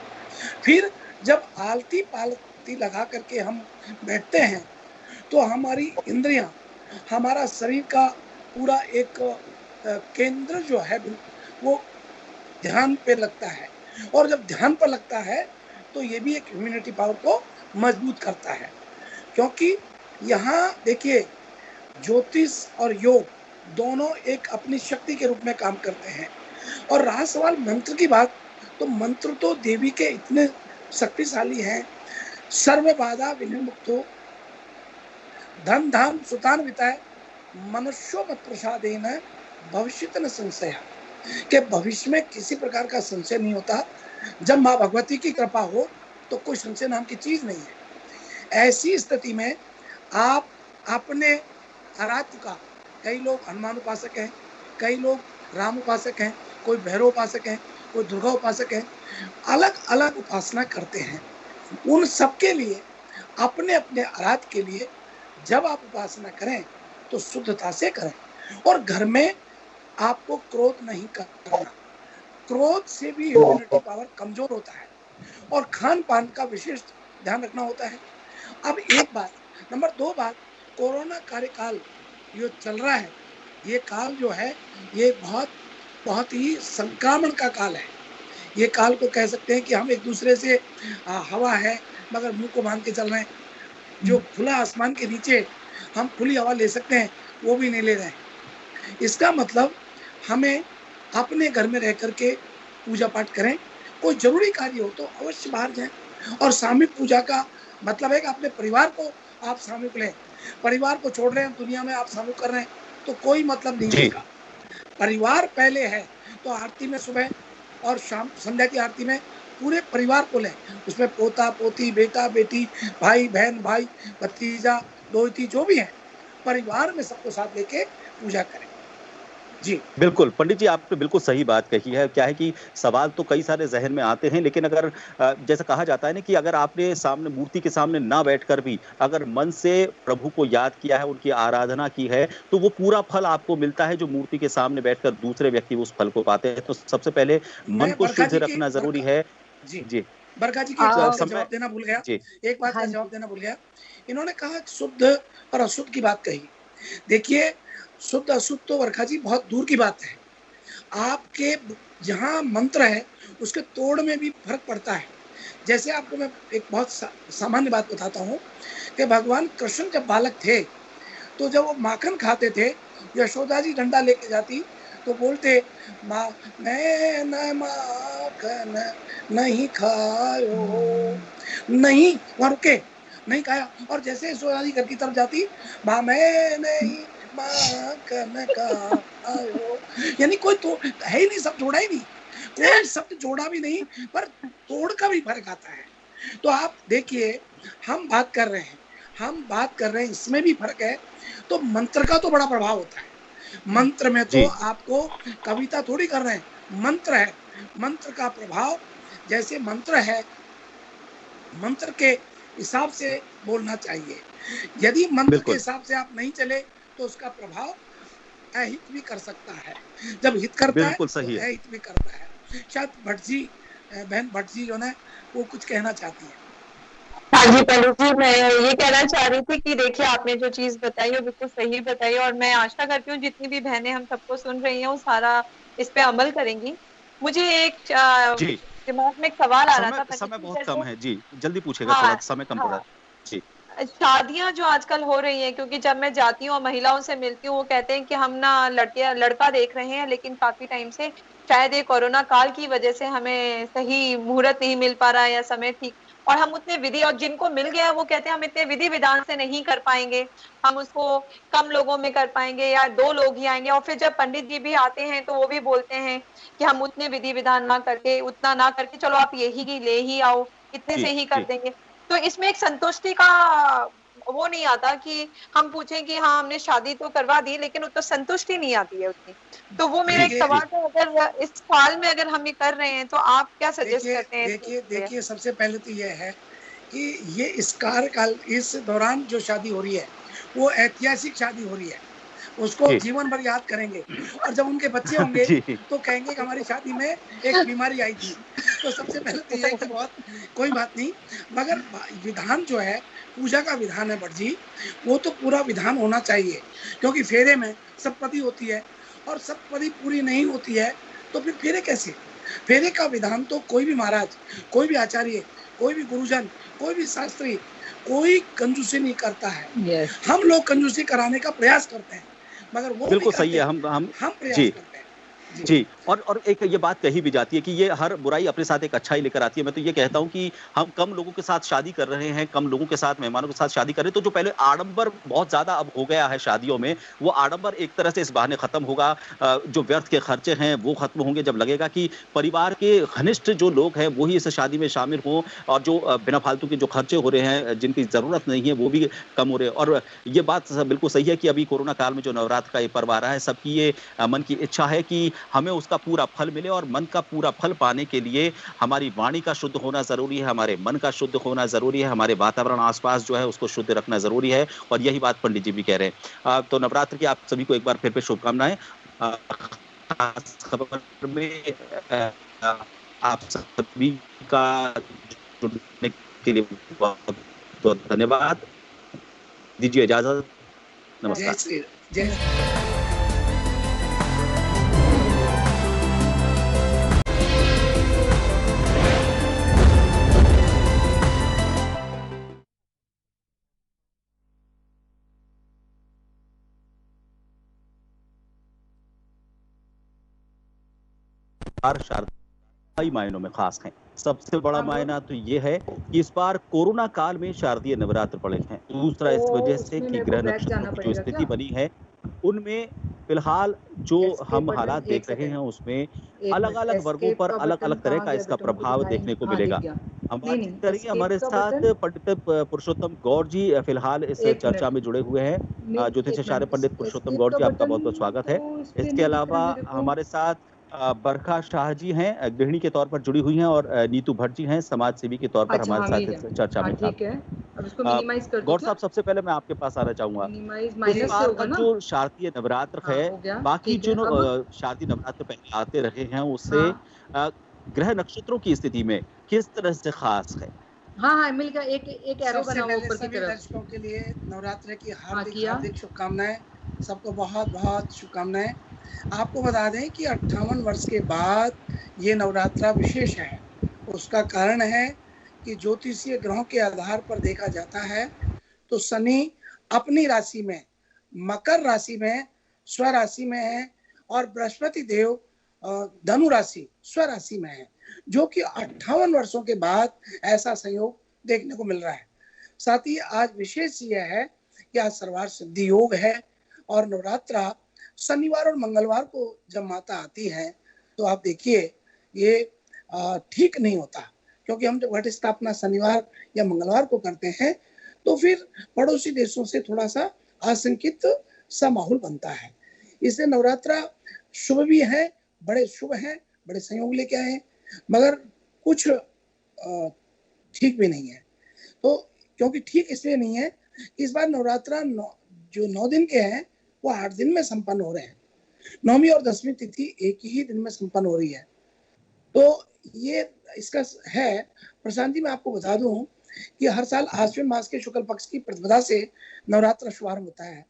फिर जब आलती पालती लगा करके हम बैठते हैं तो हमारी इंद्रियां, हमारा शरीर का पूरा एक केंद्र जो है वो ध्यान पे लगता है, और जब ध्यान पर लगता है तो ये भी एक ह्यूमैनिटी पावर को मजबूत करता है। क्योंकि यहाँ देखिए, ज्योतिष और योग दोनों एक अपनी शक्ति के रूप में काम करते हैं। और रहा सवाल मंत्र की बात, तो मंत्र तो देवी के इतने शक्तिशाली हैं। सर्व बाधा विनिर्मुक्तो धन धाम सुतान विताय मनुष्यो मत प्रसादेन भविष्यत न संशय, के भविष्य में किसी प्रकार का संशय नहीं होता। जब माँ भगवती की कृपा हो तो कोई संशय नाम की चीज नहीं है। ऐसी स्थिति में आप अपने आराध्य का, कई लोग हनुमान उपासक हैं, कई लोग राम उपासक हैं, कोई भैरव उपासक हैं, कोई दुर्गा उपासक हैं, अलग अलग उपासना करते हैं। उन सबके लिए अपने अपने आराध्य के लिए जब आप उपासना करें तो शुद्धता से करें, और घर में आपको क्रोध नहीं करना। क्रोध से भी ह्यूमैनिटी पावर कमजोर होता है, और खान पान का विशेष ध्यान रखना होता है। अब एक बात, नंबर 2 बात, कोरोना कार्यकाल जो चल रहा है, ये काल जो है ये बहुत ही संक्रमण का काल है। ये काल को कह सकते हैं कि हम एक दूसरे से हवा है मगर मुंह को बांध के चल रहे हैं। जो खुला आसमान के नीचे हम खुली हवा ले सकते हैं वो भी नहीं ले रहे हैं। इसका मतलब हमें अपने घर में रह करके पूजा पाठ करें। कोई जरूरी कार्य हो तो अवश्य बाहर जाएं। और सामूहिक पूजा का मतलब है कि अपने परिवार को आप सामूहिक लें। परिवार को छोड़ रहे हैं, दुनिया में आप सामूहिक कर रहे हैं तो कोई मतलब नहीं जी उसका। परिवार पहले है तो आरती में सुबह और शाम संध्या की आरती में पूरे परिवार को लें। उसमें पोता पोती, बेटा बेटी, भाई बहन, भाई भतीजा, दोहती जो भी है, परिवार में सबको साथ लेके पूजा करें। जी बिल्कुल, पंडित जी आपने बिल्कुल सही बात कही है। क्या है कि सवाल तो कई सारे ज़हन में आते हैं, लेकिन अगर जैसा कहा जाता है ना कि अगर आपने सामने मूर्ति के सामने ना बैठकर भी अगर मन से प्रभु को याद किया है, उनकी आराधना की है, तो वो पूरा फल आपको मिलता है जो मूर्ति के सामने बैठकर दूसरे व्यक्ति उस फल को पाते हैं। तो सबसे पहले मन मैं को शुद्ध रखना ज़रूरी है। जी जी, बरखा जी की एक आ, बात का समय जवाब देना भूल गया। जी, एक बात हाँ का जवाब जी। देना भूल गया। इन्होंने कहा शुद्ध और अशुद्ध की बात कही। देखिए, शुद्ध अशुद्ध तो वर्षा जी बहुत दूर की बात है। आपके जहाँ मंत्र है उसके तोड़ में भी फर्क पड़ता है। जैसे आपको मैं एक बहुत सामान्य बात बताता हूँ कि भगवान कृष्ण जब बालक थे तो जब वो माखन खाते थे, यशोदा जी डंडा लेके जाती तो बोलते, माँ मैंने माखन नहीं खायो, नहीं वहाँ रुके, नहीं खाया। और जैसे यशोदा जी घर की तरफ जाती, माँ मैंने ही माखन खायो, यानी कोई तो है ही नहीं, सब जोड़ा ही नहीं, कोई शब्द जोड़ा भी नहीं, पर तोड़ का भी फर्क आता है। तो आप देखिए, हम बात कर रहे हैं, इसमें भी फर्क है। तो मंत्र का तो बड़ा प्रभाव होता है। मंत्र में तो जी, आपको कविता थोड़ी कर रहे हैं, मंत्र है। मंत्र का प्रभाव, जैसे मंत्र है, मंत्र के हिसाब से बोलना चाहिए। यदि मंत्र के बिल्कुल, हिसाब से आप नहीं चले तो उसका प्रभाव अहित भी कर सकता है। जब हित करता है बिल्कुल तो सही है। अहित भी करता है। शायद भट्ट जी, बहन भट्ट जी जो है वो कुछ कहना चाहती है। हाँ जी पंडित जी, मैं ये कहना चाह रही थी कि देखिए आपने जो चीज बताई वो बिल्कुल सही बताई, और मैं आशा करती हूँ जितनी भी बहनें हम सबको सुन रही हैं वो सारा इस पे अमल करेंगी। मुझे एक जी, दिमाग में एक सवाल आ रहा समय था पंडित समय जी, बहुत कम जैसे है। जी, जल्दी पूछिएगा, थोड़ा हाँ समय कम पड़ रहा हाँ, है। जी, शादियां जो आजकल हो रही हैं, क्योंकि जब मैं जाती हूँ और महिलाओं से मिलती हूँ वो कहते हैं कि हम ना लड़का देख रहे हैं, लेकिन काफी टाइम से शायद ये कोरोना काल की वजह से हमें सही मुहूर्त नहीं मिल पा रहा है या समय ठीक, और हम उतने विधि, और जिनको मिल गया वो कहते हैं हम इतने विधि विधान से नहीं कर पाएंगे, हम उसको कम लोगों में कर पाएंगे या 2 लोग ही आएंगे। और फिर जब पंडित जी भी आते हैं तो वो भी बोलते हैं कि हम उतने विधि विधान ना करके, उतना ना करके, चलो आप यही की ले ही आओ, इतने जी, से ही कर जी। देंगे। तो इसमें एक संतुष्टि का वो नहीं आता कि हम पूछें कि हाँ हमने शादी तो करवा दी, लेकिन उतना संतुष्टि नहीं आती है उतनी। तो वो मेरा एक देखिए जी, सवाल है, अगर इस साल में अगर हम ये कर रहे हैं तो आप क्या सजेस्ट देखिए करते हैं इस चीज देखिए के लिए? देखिए सबसे पहले तो यह है कि ये इस कार्यकाल, इस दौरान जो शादी हो रही है वो ऐतिहासिक शादी हो रही है, उसको जी, जीवन भर याद करेंगे। और जब उनके बच्चे होंगे जी, तो कहेंगे कि हमारी शादी में एक बीमारी आई थी। तो सबसे पहले तो ये है कि बहुत कोई बात नहीं, मगर विधान जो है, पूजा का विधान है भट्ट जी, वो तो पूरा विधान होना चाहिए। क्योंकि फेरे में सप्तपदी होती है और सप्तपदी पूरी नहीं होती है तो फिर फेरे कैसे? फेरे का विधान तो कोई भी महाराज, कोई भी आचार्य, कोई भी गुरुजन, कोई भी शास्त्री, कोई कंजूसी नहीं करता है। यस। हम लोग कंजूसी कराने का प्रयास करते हैं, मगर वो नहीं बिल्कुल सही करते, है। हम हम प्रयास जी, करते हैं। जी जी। और एक ये बात कही भी जाती है कि ये हर बुराई अपने साथ एक अच्छाई लेकर आती है। मैं तो ये कहता हूँ कि हम कम लोगों के साथ शादी कर रहे हैं, कम लोगों के साथ, मेहमानों के साथ शादी कर रहे हैं, तो जो पहले आडंबर बहुत ज़्यादा अब हो गया है शादियों में, वो आडंबर एक तरह से इस बहाने खत्म होगा। जो व्यर्थ के खर्चे हैं, वो खत्म होंगे जब लगेगा कि परिवार के घनिष्ठ जो लोग हैं, वो ही इस शादी में शामिल हों, और जो बिना फालतू के जो खर्चे हो रहे हैं, जिनकी ज़रूरत नहीं है, वो भी कम हो रहे हैं। और ये बात बिल्कुल सही है कि अभी कोरोना काल में जो नवरात्र का ये पर्व आ रहा है, सबकी ये मन की इच्छा है कि हमें उसका पूरा फल मिले, और मन का पूरा फल पाने के लिए हमारी वाणी का शुद्ध होना ज़रूरी है, हमारे मन का शुद्ध होना ज़रूरी है, हमारे वातावरण आस-पास जो है उसको शुद्ध रखना ज़रूरी है, और यही बात पंडित जी भी कह रहे हैं। तो नवरात्र की आप सभी को एक बार फिर शुभकामनाएँ। खास खबर में अ, आप सभी का जुड़ने के लिए बहुत-बहुत धन्यवाद। दीजिए इजाज़त। जय नमस्कार। श्री जय शारदा कई मायनों में खास हैं। सबसे बड़ा मायना तो ये है कि इस बार कोरोना काल में शारदीय नवरात्र पड़े हैं। दूसरा इस वजह से उसमें कि मेरे को ग्रह बैक नक्षत्रों जाना की जो पड़ेगा स्थिति क्या? बनी है, उनमें फिलहाल जो एस्केप हम बटन, हालात एक देख रहे हैं, सेकंड, उसमें एक मिनट, अलग-अलग वर्गों एस्केप पर का बटन अलग-अलग तरह कहाँ का गया इसका बेटा? मुझे प्रभाव दिखाई देखने नहीं। को हाँ, दिख मिलेगा। गया। हम नहीं, बातचीत नहीं, करेंगे, एस्केप हमारे का साथ बटन, पंडित पुरुषोत्तम गौड़ जी फिलहाल इस एक चर्चा में मिनट, जुड़े हुए हैं। नहीं, ज्योतिष एक आचार्य मिनट, पंडित पुरुषोत्तम एस्केप गौड़ का जी, आपका बटन बहुत-बहुत स्वागत तो है। इसमें इसके नहीं दिख रहा अलावा मेरे को। हमारे साथ बरखा शाह जी हैं, गृहिणी के तौर पर जुड़ी हुई हैं, और नीतू भट्ट जी हैं, समाज सेवी के तौर पर अच्छा, हमारे हाँ, साथ मिल इस गया। चर्चा हाँ, में ठीक है। शामिल हैं। अब इसको अ, मिनिमाइज़ कर दूँ गौड़ क्या? साहब, सबसे पहले मैं आपके पास आना चाहूँगा। मिनिमाइज़ इस माइनस से बार का होगा ना? जो शारदीय नवरात्र हाँ, है, हो गया, बाकी ठीक जो है। अब? शारदीय नवरात्र पहले आते रहे हैं, उससे हाँ। ग्रह नक्षत्रों की स्थिति में किस तरह से खास है? हाँ, हाँ, मिल गया। एक एरो सबसे बना हुआ पहले ऊपर की सभी तरफ। दर्शकों के लिए नवरात्र की हाँ, हार्दिक किया। हार्दिक शुभकामनाएं। सबको बहुत बहुत शुभकामनाएं। आपको बता दें कि 58 वर्ष के बाद ये नवरात्रा विशेष है। उसका कारण है कि ज्योतिषीय ग्रहों के आधार पर देखा जाता है तो शनि अपनी राशि में, मकर राशि में, स्वराशि में है, और बृहस्पति देव धनु राशि, स्वराशि में है, जो कि 58 वर्षों के बाद ऐसा संयोग देखने को मिल रहा है। साथ ही आज विशेष यह है कि आज सर्वार्थ सिद्धि योग है, और नवरात्रा शनिवार और मंगलवार को जब माता आती है तो आप देखिए ये ठीक नहीं होता, क्योंकि हम जब घट स्थापना शनिवार या मंगलवार को करते हैं तो फिर पड़ोसी देशों से थोड़ा सा आशंकित सा माहौल बनता है। इसलिए नवरात्रा शुभ भी है, बड़े शुभ हैं, बड़े संयोग लेके आए हैं, मगर कुछ ठीक भी नहीं है। तो क्योंकि ठीक इसलिए नहीं है, इस बार नवरात्रा जो 9 दिन के हैं वो 8 दिन में संपन्न हो रहे हैं। 9वीं और 10वीं तिथि एक ही दिन में संपन्न हो रही है। तो ये इसका है। प्रशांत जी, मैं आपको बता दूं कि हर साल आश्विन मास के शुक्ल पक्ष की प्रतिपदा से नवरात्र शुभारंभ होता है,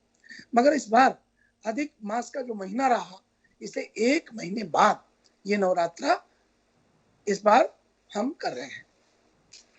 मगर इस बार अधिक मास का जो महीना रहा, इसलिए 1 महीने बाद ये नवरात्रा इस बार हम कर रहे हैं।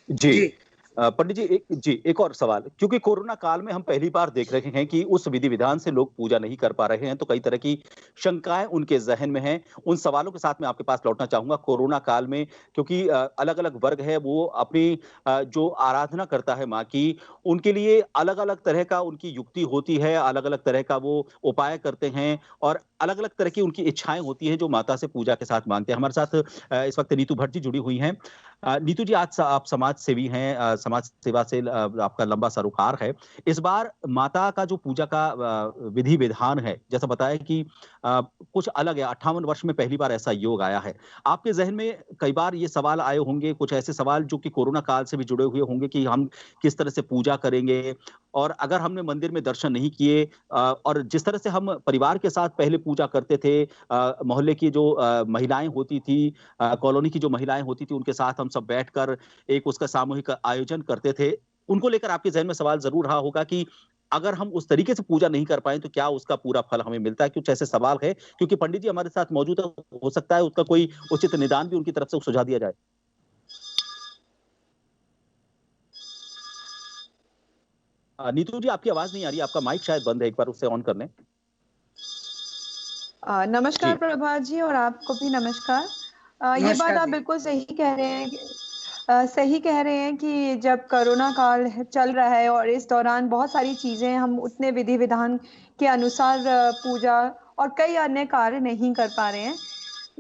जी। पंडित जी, एक और सवाल, क्योंकि कोरोना काल में हम पहली बार देख रहे हैं कि उस विधि-विधान से लोग पूजा नहीं कर पा रहे हैं, तो कई तरह की शंकाएँ उनके ज़हन में हैं। उन सवालों के साथ मैं आपके पास लौटना चाहूँगा। कोरोना काल में, क्योंकि अलग-अलग वर्ग है, वो अपनी जो आराधना करता है माँ की, उनके लिए अलग-अलग तरह का उनकी युक्ति होती है, अलग-अलग तरह का वो उपाय करते हैं, और अलग-अलग तरह की उनकी इच्छाएँ होती हैं, जो माता से पूजा के साथ माँगते हैं। हमारे साथ इस वक़्त नीतू भट्ट जी जुड़ी हुई हैं। नीतू जी, आज आप समाज सेवी हैं, समाज सेवा से आपका लंबा सरोकार है। इस बार माता का जो पूजा का विधि विधान है, जैसा बताया कि कुछ अलग है, 58 वर्ष में पहली बार ऐसा योग आया है। आपके ज़हन में कई बार ये सवाल आए होंगे, कुछ ऐसे सवाल जो कि कोरोना काल से भी जुड़े हुए होंगे, कि हम किस तरह से पूजा करेंगे, और अगर हमने मंदिर में दर्शन नहीं किए, और जिस तरह से हम परिवार के साथ पहले पूजा करते थे, मोहल्ले की जो महिलाएं होती थी, कॉलोनी की जो महिलाएं होती थी, उनके साथ हम सब बैठकर एक उसका सामूहिक आयोजन करते थे, उनको लेकर आपके ज़हन में सवाल ज़रूर रहा होगा कि अगर हम उस तरीके से पूजा नहीं कर पाएँ, तो क्या उसका पूरा फल हमें मिलता है? कुछ ऐसे सवाल है, क्योंकि पंडित जी हमारे साथ मौजूद है, हो सकता है उसका कोई उचित निदान भी उनकी तरफ से सुझा दिया जाए। नीतू जी, आपकी आवाज़ नहीं आ रही, आपका माइक शायद बंद है, एक बार उसे ऑन कर लें। नमस्कार जी। प्रभा जी, और आपको भी नमस्कार। ये बात नमस्कार आप जी। बिल्कुल सही कह रहे हैं सही कह रहे हैं कि जब कोरोना काल चल रहा है और इस दौरान बहुत सारी चीज़ें हम उतने विधि विधान के अनुसार पूजा और कई अन्य कार्य नहीं कर पा रहे हैं,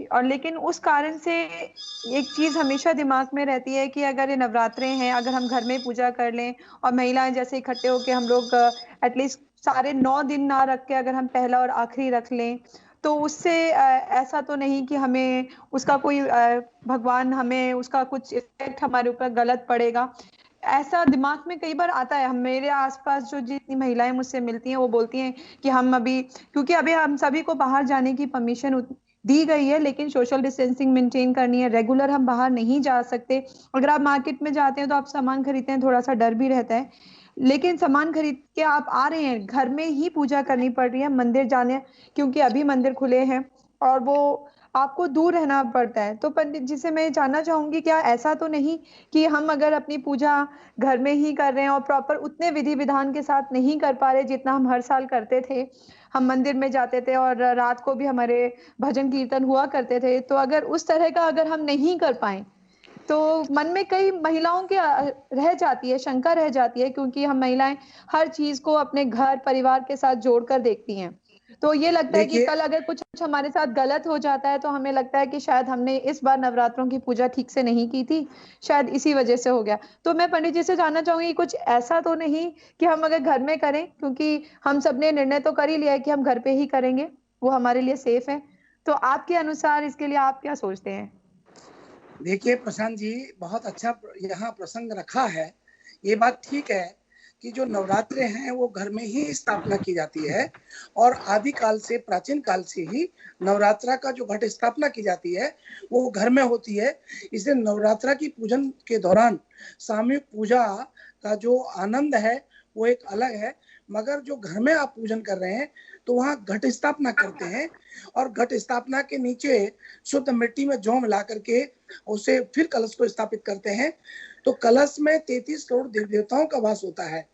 और लेकिन उस कारण से एक चीज़ हमेशा दिमाग में रहती है कि अगर ये नवरात्रे हैं, अगर हम घर में पूजा कर लें और महिलाएं जैसे इकट्ठे होके हम लोग एटलीस्ट सारे 9 दिन ना रख के अगर हम पहला और आखिरी रख लें, तो उससे ऐसा तो नहीं कि हमें उसका कोई भगवान हमें उसका कुछ इफेक्ट हमारे ऊपर गलत पड़ेगा। ऐसा दिमाग में कई बार आता है। हम मेरे आसपास जो जितनी महिलाएं मुझसे मिलती हैं वो बोलती हैं कि हम अभी, क्योंकि अभी हम सभी को बाहर जाने की परमिशन दी गई है, लेकिन सोशल डिस्टेंसिंग मेंटेन करनी है, रेगुलर हम बाहर नहीं जा सकते। अगर आप मार्केट में जाते हैं तो आप सामान खरीदते हैं, थोड़ा सा डर भी रहता है, लेकिन सामान खरीद के आप आ रहे हैं, घर में ही पूजा करनी पड़ रही है, मंदिर जाने, क्योंकि अभी मंदिर खुले हैं और वो आपको दूर रहना पड़ता है। तो पंडित जी से मैं जानना चाहूंगी, क्या ऐसा तो नहीं कि हम अगर अपनी पूजा घर में ही कर रहे हैं और प्रॉपर उतने विधि विधान के साथ नहीं कर पा रहे जितना हम हर साल करते थे, हम मंदिर में जाते थे और रात को भी हमारे भजन कीर्तन हुआ करते थे, तो अगर उस तरह का अगर हम नहीं कर पाए तो मन में कई महिलाओं के रह जाती है, शंका रह जाती है, क्योंकि हम महिलाएं हर चीज को अपने घर परिवार के साथ जोड़कर देखती हैं। तो ये लगता है कि देखिए कल अगर कुछ हमारे साथ गलत हो जाता है तो हमें लगता है कि शायद हमने इस बार नवरात्रों की पूजा ठीक से नहीं की थी, शायद इसी वजह से हो गया। तो मैं पंडित जी से जानना चाहूंगी, कुछ ऐसा तो नहीं कि हम अगर घर में करें, क्योंकि हम सबने निर्णय तो कर ही लिया है कि हम घर पे ही करेंगे, वो हमारे लिए सेफ है। तो आपके अनुसार इसके लिए आप क्या सोचते हैं? देखिए प्रशांत जी, बहुत अच्छा यहाँ प्रसंग रखा है। ये बात ठीक है कि जो नवरात्रे हैं वो घर में ही स्थापना की जाती है, और आदि काल से, प्राचीन काल से ही नवरात्रा का जो घट स्थापना की जाती है वो घर में होती है। इसलिए नवरात्रा की पूजन के दौरान सामूहिक पूजा का जो आनंद है वो एक अलग है। मगर जो घर में आप पूजन कर रहे हैं तो वहाँ घट स्थापना करते हैं, और घट स्थापना के नीचे शुद्ध मिट्टी में जौ मिला करके उसे फिर कलश को स्थापित करते हैं। तो कलश में 33 करोड़ देव देवताओं का वास होता है।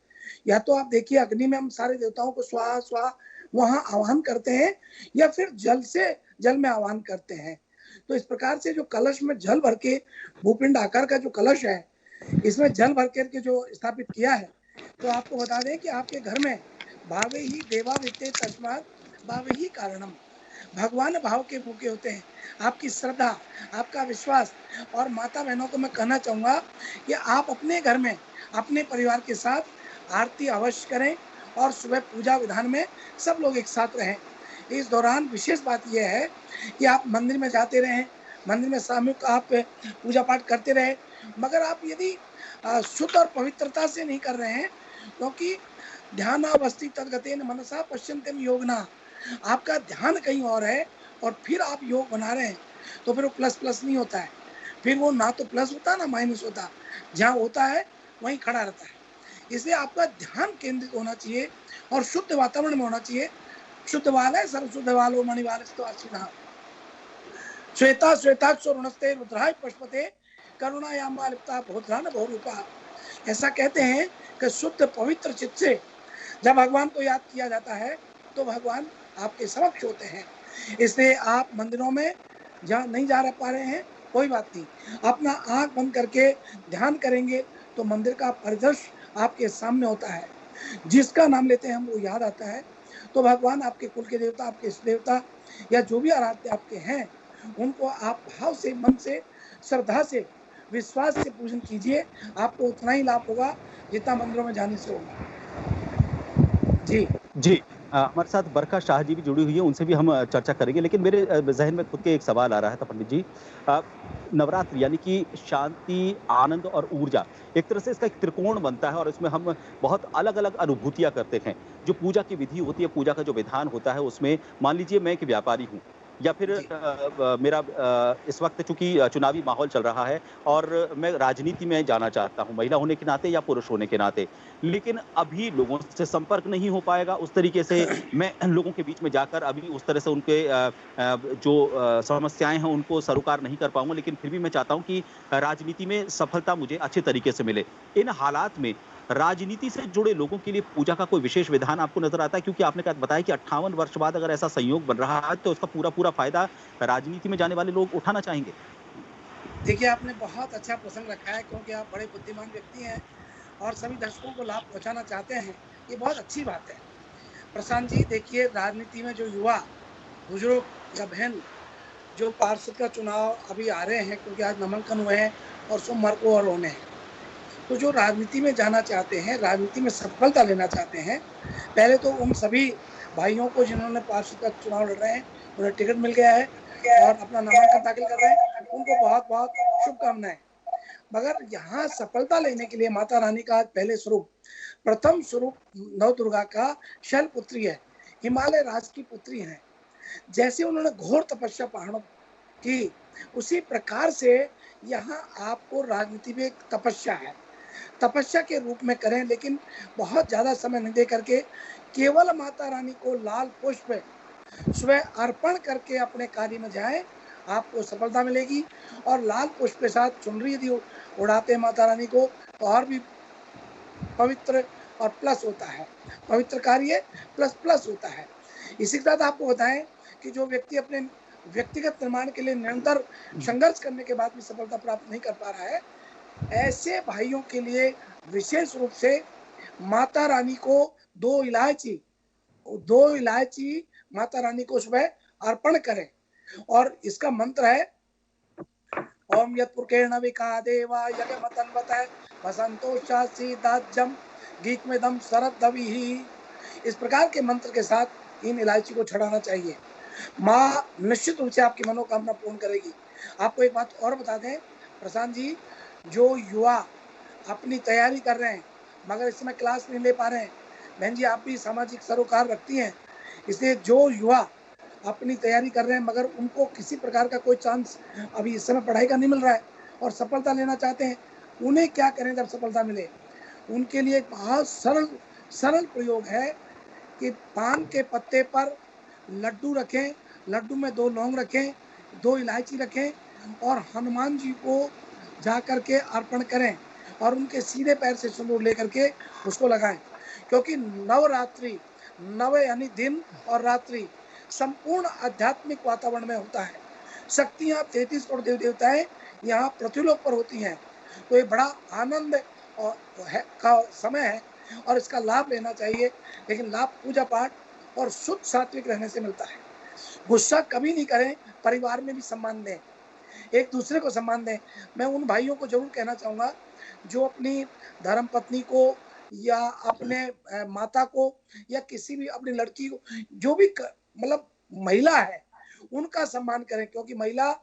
या तो आप देखिए अग्नि में हम सारे देवताओं को स्वाहा स्वाहा वहां आह्वान करते हैं, या फिर जल से जल में आह्वान करते हैं। तो इस प्रकार से जो कलश में जल भर के, भूपिंड आकार का जो कलश है, इसमें जल भर करके जो स्थापित किया है, तो आपको बता दें कि आपके घर में भावे ही देवा वित्ते तस्मात् भावे ही कारणम, भगवान भाव के भूखे होते हैं। आपकी श्रद्धा, आपका विश्वास। और माता बहनों को मैं कहना चाहूँगा कि आप अपने घर में अपने परिवार के साथ आरती अवश्य करें, और सुबह पूजा विधान में सब लोग एक साथ रहें। इस दौरान विशेष बात यह है कि आप मंदिर में जाते रहें, मंदिर में सामूहिक आप पूजा पाठ करते रहें, मगर आप यदि शुद्ध और पवित्रता से नहीं कर रहे हैं, क्योंकि ध्यानावस्थि तद्गतेन मनसा पश्यन्त्यम योगिनः, आपका ध्यान कहीं और है और फिर आप योग बना रहे हैं, तो फिर वो प्लस प्लस नहीं होता है, फिर वो ना तो प्लस होता ना माइनस होता, जहाँ होता है वहीं खड़ा रहता है। इसलिए आपका ध्यान केंद्रित होना चाहिए और शुद्ध वातावरण में होना चाहिए। शुद्ध वाल है, सर्वशुद्ध वालो मणिवालस्तो आसीनः, श्वेता श्वेताक्षरुणस्ते रुद्राय पशुपते करुणायाम्बा लिप्ता बहुध्रान बहुरूपा। ऐसा कहते हैं कि शुद्ध पवित्र चित्त से जब भगवान को याद किया जाता है तो भगवान आपके समक्ष होते हैं। इसलिए आप मंदिरों में जहाँ नहीं जा पा रहे हैं, कोई बात नहीं, अपना आंख बंद करके ध्यान करेंगे तो मंदिर का परिदृश्य आपके सामने होता है। जिसका नाम लेते हैं हम वो याद आता है। तो भगवान आपके कुल के देवता, आपके इष्ट देवता या जो भी आराध्य आपके हैं, उनको आप भाव से, मन से, श्रद्धा से, विश्वास से पूजन कीजिए। आपको उतना ही लाभ होगा जितना मंदिरों में जाने से होगा। जी जी। हमारे साथ बरखा शाह जी भी जुड़ी हुई है, उनसे भी हम चर्चा करेंगे, लेकिन मेरे ज़हन में खुद के एक सवाल आ रहा था पंडित जी। नवरात्र यानी कि शांति, आनंद और ऊर्जा, एक तरह से इसका एक त्रिकोण बनता है और इसमें हम बहुत अलग-अलग अनुभूतियाँ करते हैं। जो पूजा की विधि होती है, पूजा का जो विधान होता है, उसमें मान लीजिए मैं एक व्यापारी हूँ, या फिर मेरा इस वक्त चूंकि चुनावी माहौल चल रहा है और मैं राजनीति में जाना चाहता हूं, महिला होने के नाते या पुरुष होने के नाते, लेकिन अभी लोगों से संपर्क नहीं हो पाएगा उस तरीके से। मैं लोगों के बीच में जाकर अभी उस तरह से उनके जो समस्याएं हैं उनको सरोकार नहीं कर पाऊंगा, लेकिन फिर भी मैं चाहता हूं कि राजनीति में सफलता मुझे अच्छे तरीके से मिले। इन हालात में राजनीति से जुड़े लोगों के लिए पूजा का कोई विशेष विधान आपको नजर आता है? क्योंकि आपने बताया कि 58 वर्ष बाद अगर ऐसा संयोग बन रहा है तो उसका पूरा फायदा राजनीति में जाने वाले लोग उठाना चाहेंगे। देखिए, आपने बहुत अच्छा प्रसंग रखा है, क्योंकि आप बड़े बुद्धिमान व्यक्ति हैं और सभी दर्शकों को लाभ पहुंचाना चाहते हैं। ये बहुत अच्छी बात है। प्रशांत जी, देखिए, राजनीति में जो युवा, बुजुर्ग या बहन जो पार्षद का चुनाव अभी आ रहे हैं, क्योंकि आज नामांकन हुए हैं और सोमवार को और होने हैं, तो जो राजनीति में जाना चाहते हैं, राजनीति में सफलता लेना चाहते हैं, पहले तो उन सभी भाइयों को जिन्होंने पार्षद का चुनाव लड़ रहे हैं, उन्हें टिकट मिल गया है और अपना नामांकन दाखिल कर रहे हैं, उनको बहुत बहुत शुभकामनाएं। मगर यहाँ सफलता लेने के लिए माता रानी का पहले स्वरूप, प्रथम स्वरूप नव दुर्गा का शैलपुत्री है, हिमालय राज की पुत्री है। जैसे उन्होंने घोर तपस्या पहाड़ों की, उसी प्रकार से यहाँ आपको राजनीति में एक तपस्या है, तपस्या के रूप में करें, लेकिन बहुत ज्यादा समय नहीं दे करके केवल माता रानी को लाल पुष्प सुबह अर्पण करके अपने कार्य में जाएं आपको सफलता मिलेगी। और लाल पुष्प के साथ चुनरी यदि उड़ाते हैं माता रानी को तो और भी पवित्र और प्लस होता है, पवित्र कार्य प्लस प्लस होता है। इसी के साथ आपको बताएं कि जो व्यक्ति अपने व्यक्तिगत निर्माण के लिए निरंतर संघर्ष करने के बाद भी सफलता प्राप्त नहीं कर पा रहा है, ऐसे भाइयों के लिए विशेष रूप से माता रानी को दो इलायची माता रानी को सुबह अर्पण करें। और इसका मंत्र है ओम यत्पुरुषेण विका देवा यज्ञमतन्वतः वसंतोषासी दाज्यम गीतमेदम शरदविहि। इस प्रकार के मंत्र के साथ इन इलायची को चढ़ाना चाहिए। माँ निश्चित रूप से आपकी मनोकामना पूर्ण करेगी। आपको एक बात और बता दें प्रशांत जी, जो युवा अपनी तैयारी कर रहे हैं मगर इस समय क्लास नहीं ले पा रहे हैं, बहन जी आप भी सामाजिक सरोकार रखती हैं, इसलिए जो युवा अपनी तैयारी कर रहे हैं मगर उनको किसी प्रकार का कोई चांस अभी इस समय पढ़ाई का नहीं मिल रहा है और सफलता लेना चाहते हैं, उन्हें क्या करें जब सफलता मिले? उनके लिए एक बहुत सरल प्रयोग है कि पान के पत्ते पर लड्डू रखें, लड्डू में 2 लौंग रखें, 2 इलायची रखें और हनुमान जी को जा कर के अर्पण करें और उनके सीधे पैर से सिंदूर लेकर के उसको लगाएं। क्योंकि नवरात्रि, नव यानी दिन और रात्रि संपूर्ण आध्यात्मिक वातावरण में होता है। शक्तियाँ 33 करोड़ देवी देवताएं यहाँ पृथ्वीलोक पर होती हैं, तो ये बड़ा आनंद का समय है और इसका लाभ लेना चाहिए। लेकिन लाभ पूजा पाठ और शुद्ध सात्विक रहने से मिलता है। गुस्सा कभी नहीं करें, परिवार में भी सम्मान दें, एक दूसरे को सम्मान दें। मैं उन भाइयों को जरूर कहना चाहूँगा जो अपनी धर्म पत्नी को या अपने माता को या किसी भी अपनी लड़की को, जो भी मतलब महिला है, उनका सम्मान करें, क्योंकि महिला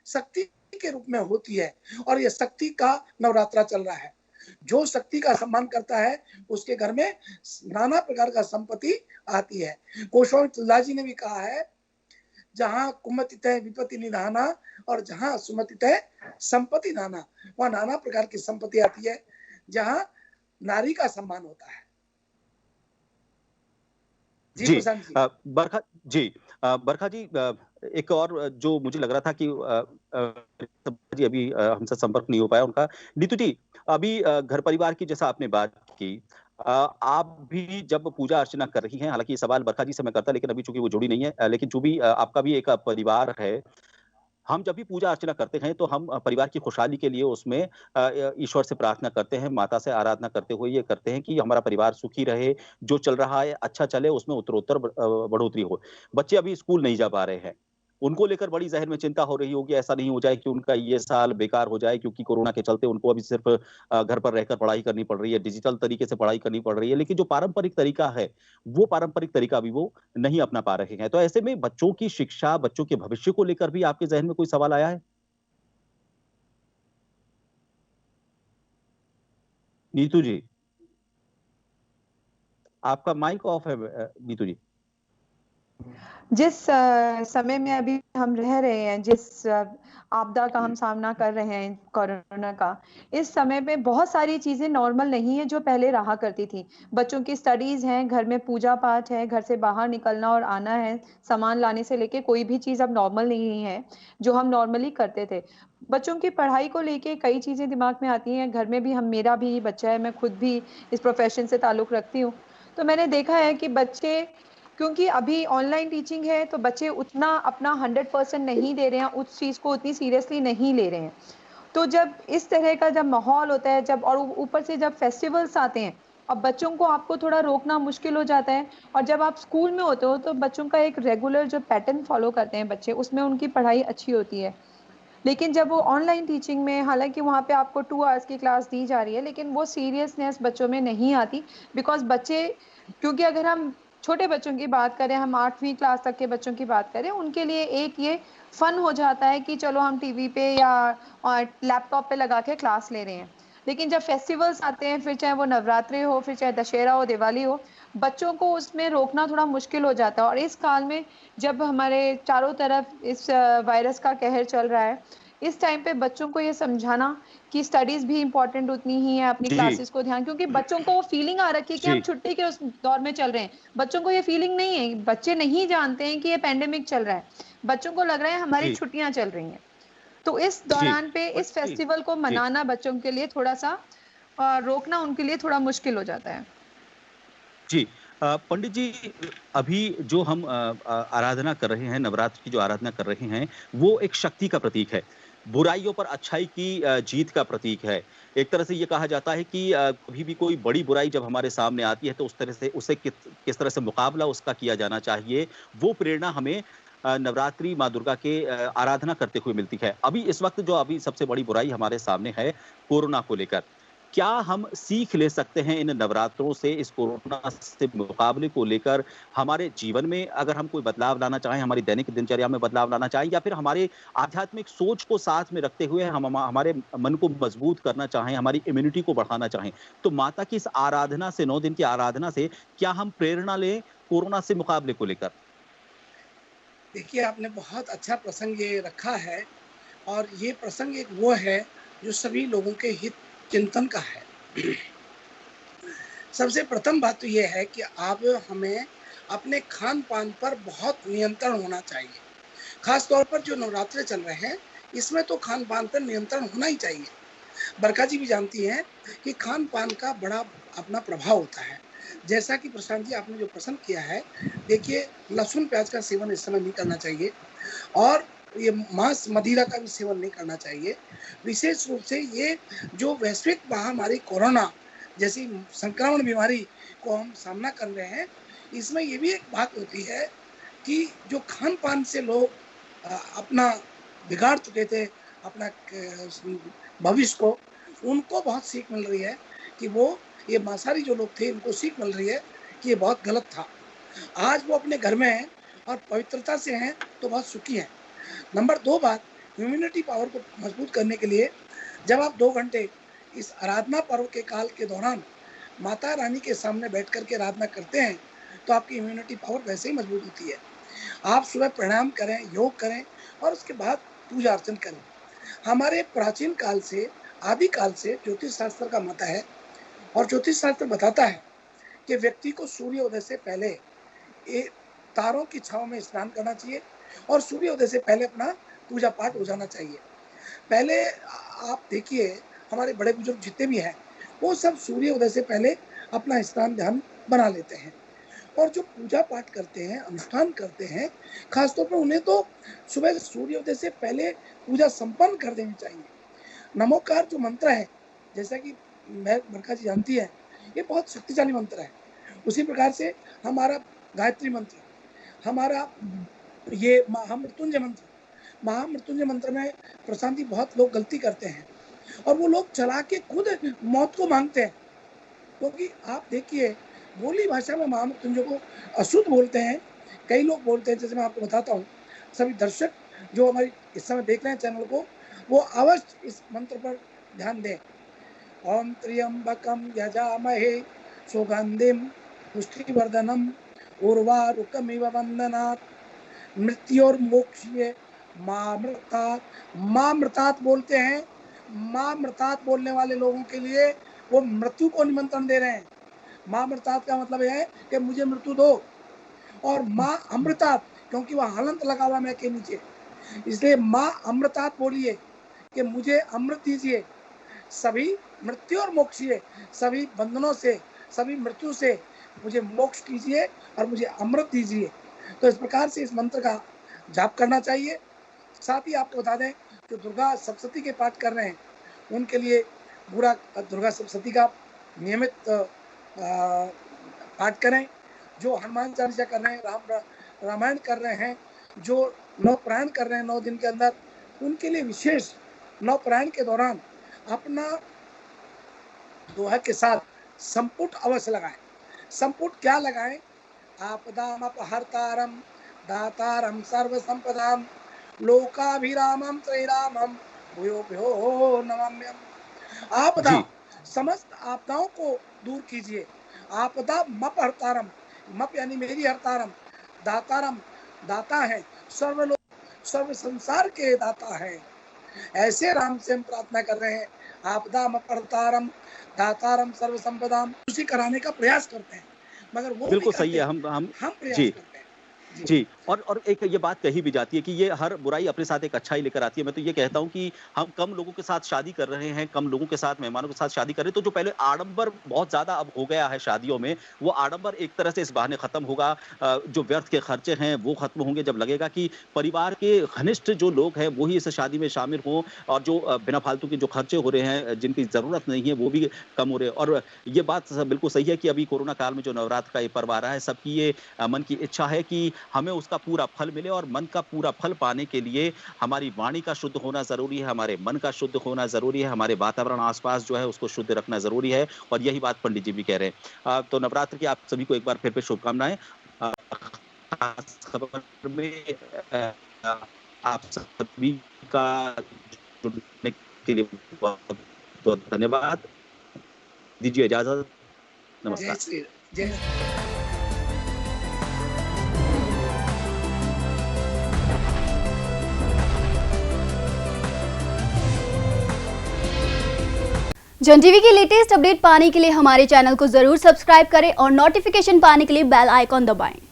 शक्ति के रूप में होती है और ये शक्ति का नवरात्रा चल रहा है। जो शक्ति का सम्मान करता है उसके घर में नाना प्रकार का संपत्ति आती है। गोस्वामी तुलसीदास जी ने भी कहा है, जहाँ कुमति तय विपत्ति निधाना और जहाँ सुमति तय संपत्ति नाना, वहाँ नाना प्रकार की संपत्ति आती है जहाँ नारी का सम्मान होता है। जी बरखा जी, एक और जो मुझे लग रहा था कि जी अभी हमसे संपर्क नहीं हो पाया उनका। नीतू जी, अभी घर परिवार की जैसा आपने बात की, आप भी जब पूजा अर्चना कर रही हैं, हालांकि ये सवाल बरखा जी से मैं करता, लेकिन अभी चूंकि वो जुड़ी नहीं है, लेकिन जो भी आपका भी एक परिवार है, हम जब भी पूजा अर्चना करते हैं तो हम परिवार की खुशहाली के लिए उसमें ईश्वर से प्रार्थना करते हैं, माता से आराधना करते हुए ये करते हैं कि हमारा परिवार सुखी रहे, जो चल रहा है अच्छा चले, उसमें उत्तरोत्तर बढ़ोतरी हो। बच्चे अभी स्कूल नहीं जा पा रहे हैं, उनको लेकर बड़ी ज़हन में चिंता हो रही होगी, ऐसा नहीं हो जाए कि उनका ये साल बेकार हो जाए, क्योंकि कोरोना के चलते उनको अभी सिर्फ घर पर रहकर पढ़ाई करनी पड़ रही है, डिजिटल तरीके से पढ़ाई करनी पड़ रही है, लेकिन जो पारंपरिक तरीका है, वो पारंपरिक तरीका भी वो नहीं अपना पा रहे हैं। तो ऐसे में बच्चों की शिक्षा, बच्चों के भविष्य को लेकर भी आपके ज़हन में कोई सवाल आया है? नीतू जी, आपका माइक ऑफ है नीतू जी। जिस समय में अभी हम रह रहे हैं, जिस आपदा का हम सामना कर रहे हैं कोरोना का, इस समय पे बहुत सारी चीजें नॉर्मल नहीं है जो पहले रहा करती थी। बच्चों की स्टडीज हैं, घर में पूजा पाठ है, घर से बाहर निकलना और आना है, सामान लाने से लेके कोई भी चीज अब नॉर्मल नहीं है जो हम नॉर्मली करते थे। बच्चों की पढ़ाई को लेके कई चीजें दिमाग में आती हैं। घर में भी मेरा भी बच्चा है, मैं खुद भी इस प्रोफेशन से ताल्लुक रखती हूँ, तो मैंने देखा है कि बच्चे, क्योंकि अभी ऑनलाइन टीचिंग है तो बच्चे उतना अपना 100% नहीं दे रहे हैं, उस चीज़ को उतनी सीरियसली नहीं ले रहे हैं। तो जब इस तरह का जब माहौल होता है, जब और ऊपर से जब फेस्टिवल्स आते हैं, अब बच्चों को आपको थोड़ा रोकना मुश्किल हो जाता है। और जब आप स्कूल में होते हो तो बच्चों का एक रेगुलर जो पैटर्न फॉलो करते हैं बच्चे, उसमें उनकी पढ़ाई अच्छी होती है। लेकिन जब वो ऑनलाइन टीचिंग में, हालांकि वहाँ पे आपको 2 आवर्स की क्लास दी जा रही है, लेकिन वो सीरियसनेस बच्चों में नहीं आती। बिकॉज बच्चे, क्योंकि अगर हम छोटे बच्चों की बात करें, हम 8वीं क्लास तक के बच्चों की बात करें, उनके लिए एक ये फन हो जाता है कि चलो हम टीवी पे या लैपटॉप पे लगा के क्लास ले रहे हैं। लेकिन जब फेस्टिवल्स आते हैं, फिर चाहे वो नवरात्रि हो, फिर चाहे दशहरा हो, दिवाली हो, बच्चों को उसमें रोकना थोड़ा मुश्किल हो जाता है। और इस काल में जब हमारे चारों तरफ इस वायरस का कहर चल रहा है, इस टाइम पे बच्चों को ये समझाना कि स्टडीज भी इम्पोर्टेंट उतनी ही है, अपनी क्लासेस को ध्यान, क्योंकि बच्चों को वो फीलिंग आ रखी है कि हम छुट्टी के उस दौर में चल रहे हैं। बच्चों को ये फीलिंग नहीं है, बच्चे नहीं जानते हैं कि ये पैंडेमिक चल रहा है। बच्चों को लग रहा है हमारी जी छुट्टियां चल रही हैं। तो इस जी दौरान पे इस जी फेस्टिवल को जी मनाना बच्चों के लिए थोड़ा सा रोकना उनके लिए थोड़ा मुश्किल हो जाता है। जी। पंडित जी, अभी जो हम आराधना कर रहे हैं, नवरात्र की जो आराधना कर रहे हैं, वो एक शक्ति का प्रतीक है। बुराइयों पर अच्छाई की जीत का प्रतीक है। एक तरह से ये कहा जाता है कि कभी भी कोई बड़ी बुराई जब हमारे सामने आती है, तो उस तरह से उसे किस तरह से मुकाबला उसका किया जाना चाहिए, वो प्रेरणा हमें नवरात्रि माँ दुर्गा के आराधना करते हुए मिलती है। अभी इस वक़्त जो अभी सबसे बड़ी बुराई हमारे सामने है, कोरोना को लेकर। क्या हम सीख ले सकते हैं इन नवरात्रों से, इस कोरोना से मुकाबले को लेकर हमारे जीवन में अगर हम कोई बदलाव लाना चाहें, हमारी दैनिक दिनचर्या में बदलाव लाना चाहें या फिर हमारे आध्यात्मिक सोच को साथ में रखते हुए हमारे मन को मजबूत करना चाहें, हमारी इम्यूनिटी को बढ़ाना चाहें, तो माता की इस आराधना से 9 दिन की आराधना से क्या हम प्रेरणा लें कोरोना से मुकाबले को लेकर? देखिए, आपने बहुत अच्छा प्रसंग ये रखा है और ये प्रसंग एक वो है जो सभी लोगों के हित चिंतन का है। सबसे प्रथम बात तो ये है कि अब हमें अपने खान-पान पर बहुत नियंत्रण होना चाहिए। खास तौर पर जो नवरात्रे चल रहे हैं, इसमें तो खान-पान पर नियंत्रण होना ही चाहिए। बरका जी भी जानती हैं कि खान-पान का बड़ा अपना प्रभाव होता है। जैसा कि प्रशांत जी आपने जो प्रश्न किया है, देखिए लहसुन प्याज का सेवन इस समय नहीं करना चाहिए और ये मांस मदिरा का भी सेवन नहीं करना चाहिए। विशेष रूप से ये जो वैश्विक महामारी कोरोना जैसी संक्रमण बीमारी को हम सामना कर रहे हैं, इसमें ये भी एक बात होती है कि जो खान-पान से लोग अपना बिगाड़ चुके थे, अपना भविष्य को, उनको बहुत सीख मिल रही है कि वो ये मांसाहारी जो लोग थे, इनको सीख मिल रही है कि ये बहुत गलत था। आज वो अपने घर में हैं और पवित्रता से हैं, तो बहुत सुखी हैं। नंबर 2 बात, इम्यूनिटी पावर को मजबूत करने के लिए जब आप 2 घंटे इस आराधना पर्व के काल के दौरान माता रानी के सामने बैठ कर के आराधना करते हैं, तो आपकी इम्यूनिटी पावर वैसे ही मजबूत होती है। आप सुबह प्राणायाम करें, योग करें और उसके बाद पूजा अर्चन करें। हमारे प्राचीन काल से, आदि काल से ज्योतिष शास्त्र का मत है और ज्योतिष शास्त्र बताता है कि व्यक्ति को सूर्योदय से पहले तारों की छांव में स्नान करना चाहिए और सूर्योदय से पहले अपना पूजा पाठ हो जाना चाहिए। पहले आप देखिए हमारे बड़े बुजुर्ग जितने भी हैं, वो सब सूर्योदय से पहले अपना स्नान ध्यान बना लेते हैं और जो पूजा पाठ करते हैं, अनुष्ठान करते हैं, खासतौर पर उन्हें तो सुबह सूर्योदय से पहले पूजा संपन्न कर देनी चाहिए। नमोकार जो मंत्र है, जैसा कि मैं बरका जी जानती है, ये बहुत शक्तिशाली मंत्र है। उसी प्रकार से हमारा गायत्री मंत्र, हमारा ये महामृत्युंजय मंत्र, महामृत्युंजय मंत्र में प्रशांति बहुत लोग गलती करते हैं और वो लोग चला के खुद मौत को मांगते हैं, क्योंकि आप देखिए बोली भाषा में महामृत्युंजय को अशुद्ध बोलते हैं। कई लोग बोलते हैं, जैसे मैं आपको बताता हूँ, सभी दर्शक जो हमारी इस समय देख रहे हैं चैनल को, वो अवश्य इस मंत्र पर ध्यान दें। ओम त्र्यंबकम यजामहे सुगंधिम पुष्टिवर्धनम उर्वारुकमिव वंदनात् मृत्योर्मोक्ष्ये मामृतात्। मामृतात् बोलते हैं, मामृतात् बोलने वाले लोगों के लिए वो मृत्यु को निमंत्रण दे रहे हैं। मामृतात् का मतलब है कि मुझे मृत्यु दो, और माँ अमृतात् क्योंकि वह हलंत लगा हुआ मैं के नीचे, इसलिए माँ अमृतात् बोलिए कि मुझे अमृत दीजिए, सभी मृत्यु और मोक्षीय, सभी बंधनों से, सभी मृत्यु से मुझे मोक्ष कीजिए और मुझे अमृत दीजिए। तो इस प्रकार से इस मंत्र का जाप करना चाहिए। साथ ही आपको बता दें, जो दुर्गा सप्तशती के पाठ कर रहे हैं उनके लिए पूरा दुर्गा सप्तशती का नियमित पाठ करें। जो हनुमान चालीसा कर रहे हैं, रामायण कर रहे हैं, जो नवप्राण कर रहे हैं 9 दिन के अंदर, उनके लिए विशेष नवप्राण के दौरान अपना दोहा के साथ संपुट अवश्य लगाएं। संपुट क्या लगाएं? आपदाम अपहर्तारम दातारम सर्व संपदाम लोकाभिरामम त्रैरामम भूयो भूयो नमाम्यहम्। आपदा, समस्त आपदाओं को दूर कीजिए। आपदा मप हरतारम, मप यानी मेरी हरतारम, दातारम दाता है, सर्वलोक सर्व संसार के दाता है। ऐसे राम से हम प्रार्थना कर रहे हैं, आपदा मप हरतारम दातारम सर्व संपदाम। उसी कराने का प्रयास करते हैं, मगर वो बिल्कुल भी सही है। हम प्रयास जी करते हैं। जी, और एक ये बात कही भी जाती है कि ये हर बुराई अपने साथ एक अच्छाई लेकर आती है। मैं तो ये कहता हूँ कि हम कम लोगों के साथ शादी कर रहे हैं, कम लोगों के साथ, मेहमानों के साथ शादी कर रहे हैं, तो जो पहले आडंबर बहुत ज़्यादा अब हो गया है शादियों में, वो आडंबर एक तरह से इस बहाने खत्म होगा। जो व्यर्थ के खर्चे हैं, वो खत्म होंगे जब लगेगा कि परिवार के घनिष्ठ जो लोग हैं, वो ही इस शादी में शामिल हों, और जो बिना फालतू के जो खर्चे हो रहे हैं, जिनकी ज़रूरत नहीं है, वो भी कम हो रहे हैं। और ये बात बिल्कुल सही है कि अभी कोरोना काल में जो नवरात्र का ये पर्व आ रहा है, सबकी ये मन की इच्छा है कि हमें उसका पूरा फल मिले, और मन का पूरा फल पाने के लिए हमारी वाणी का शुद्ध होना ज़रूरी है, हमारे मन का शुद्ध होना ज़रूरी है, हमारे वातावरण आस-पास जो है उसको शुद्ध रखना ज़रूरी है, और यही बात पंडित जी भी कह रहे हैं। तो नवरात्र की आप सभी को एक बार फिर शुभकामनाएँ। खास खबर में आप सभी का जुड़ने के लिए बहुत-बहुत धन्यवाद। दीजिए इजाज़त। जय नमस्कार। श्री जय जन टीवी की लेटेस्ट अपडेट पाने के लिए हमारे चैनल को जरूर सब्सक्राइब करें और नोटिफिकेशन पाने के लिए बेल आइकॉन दबाएं।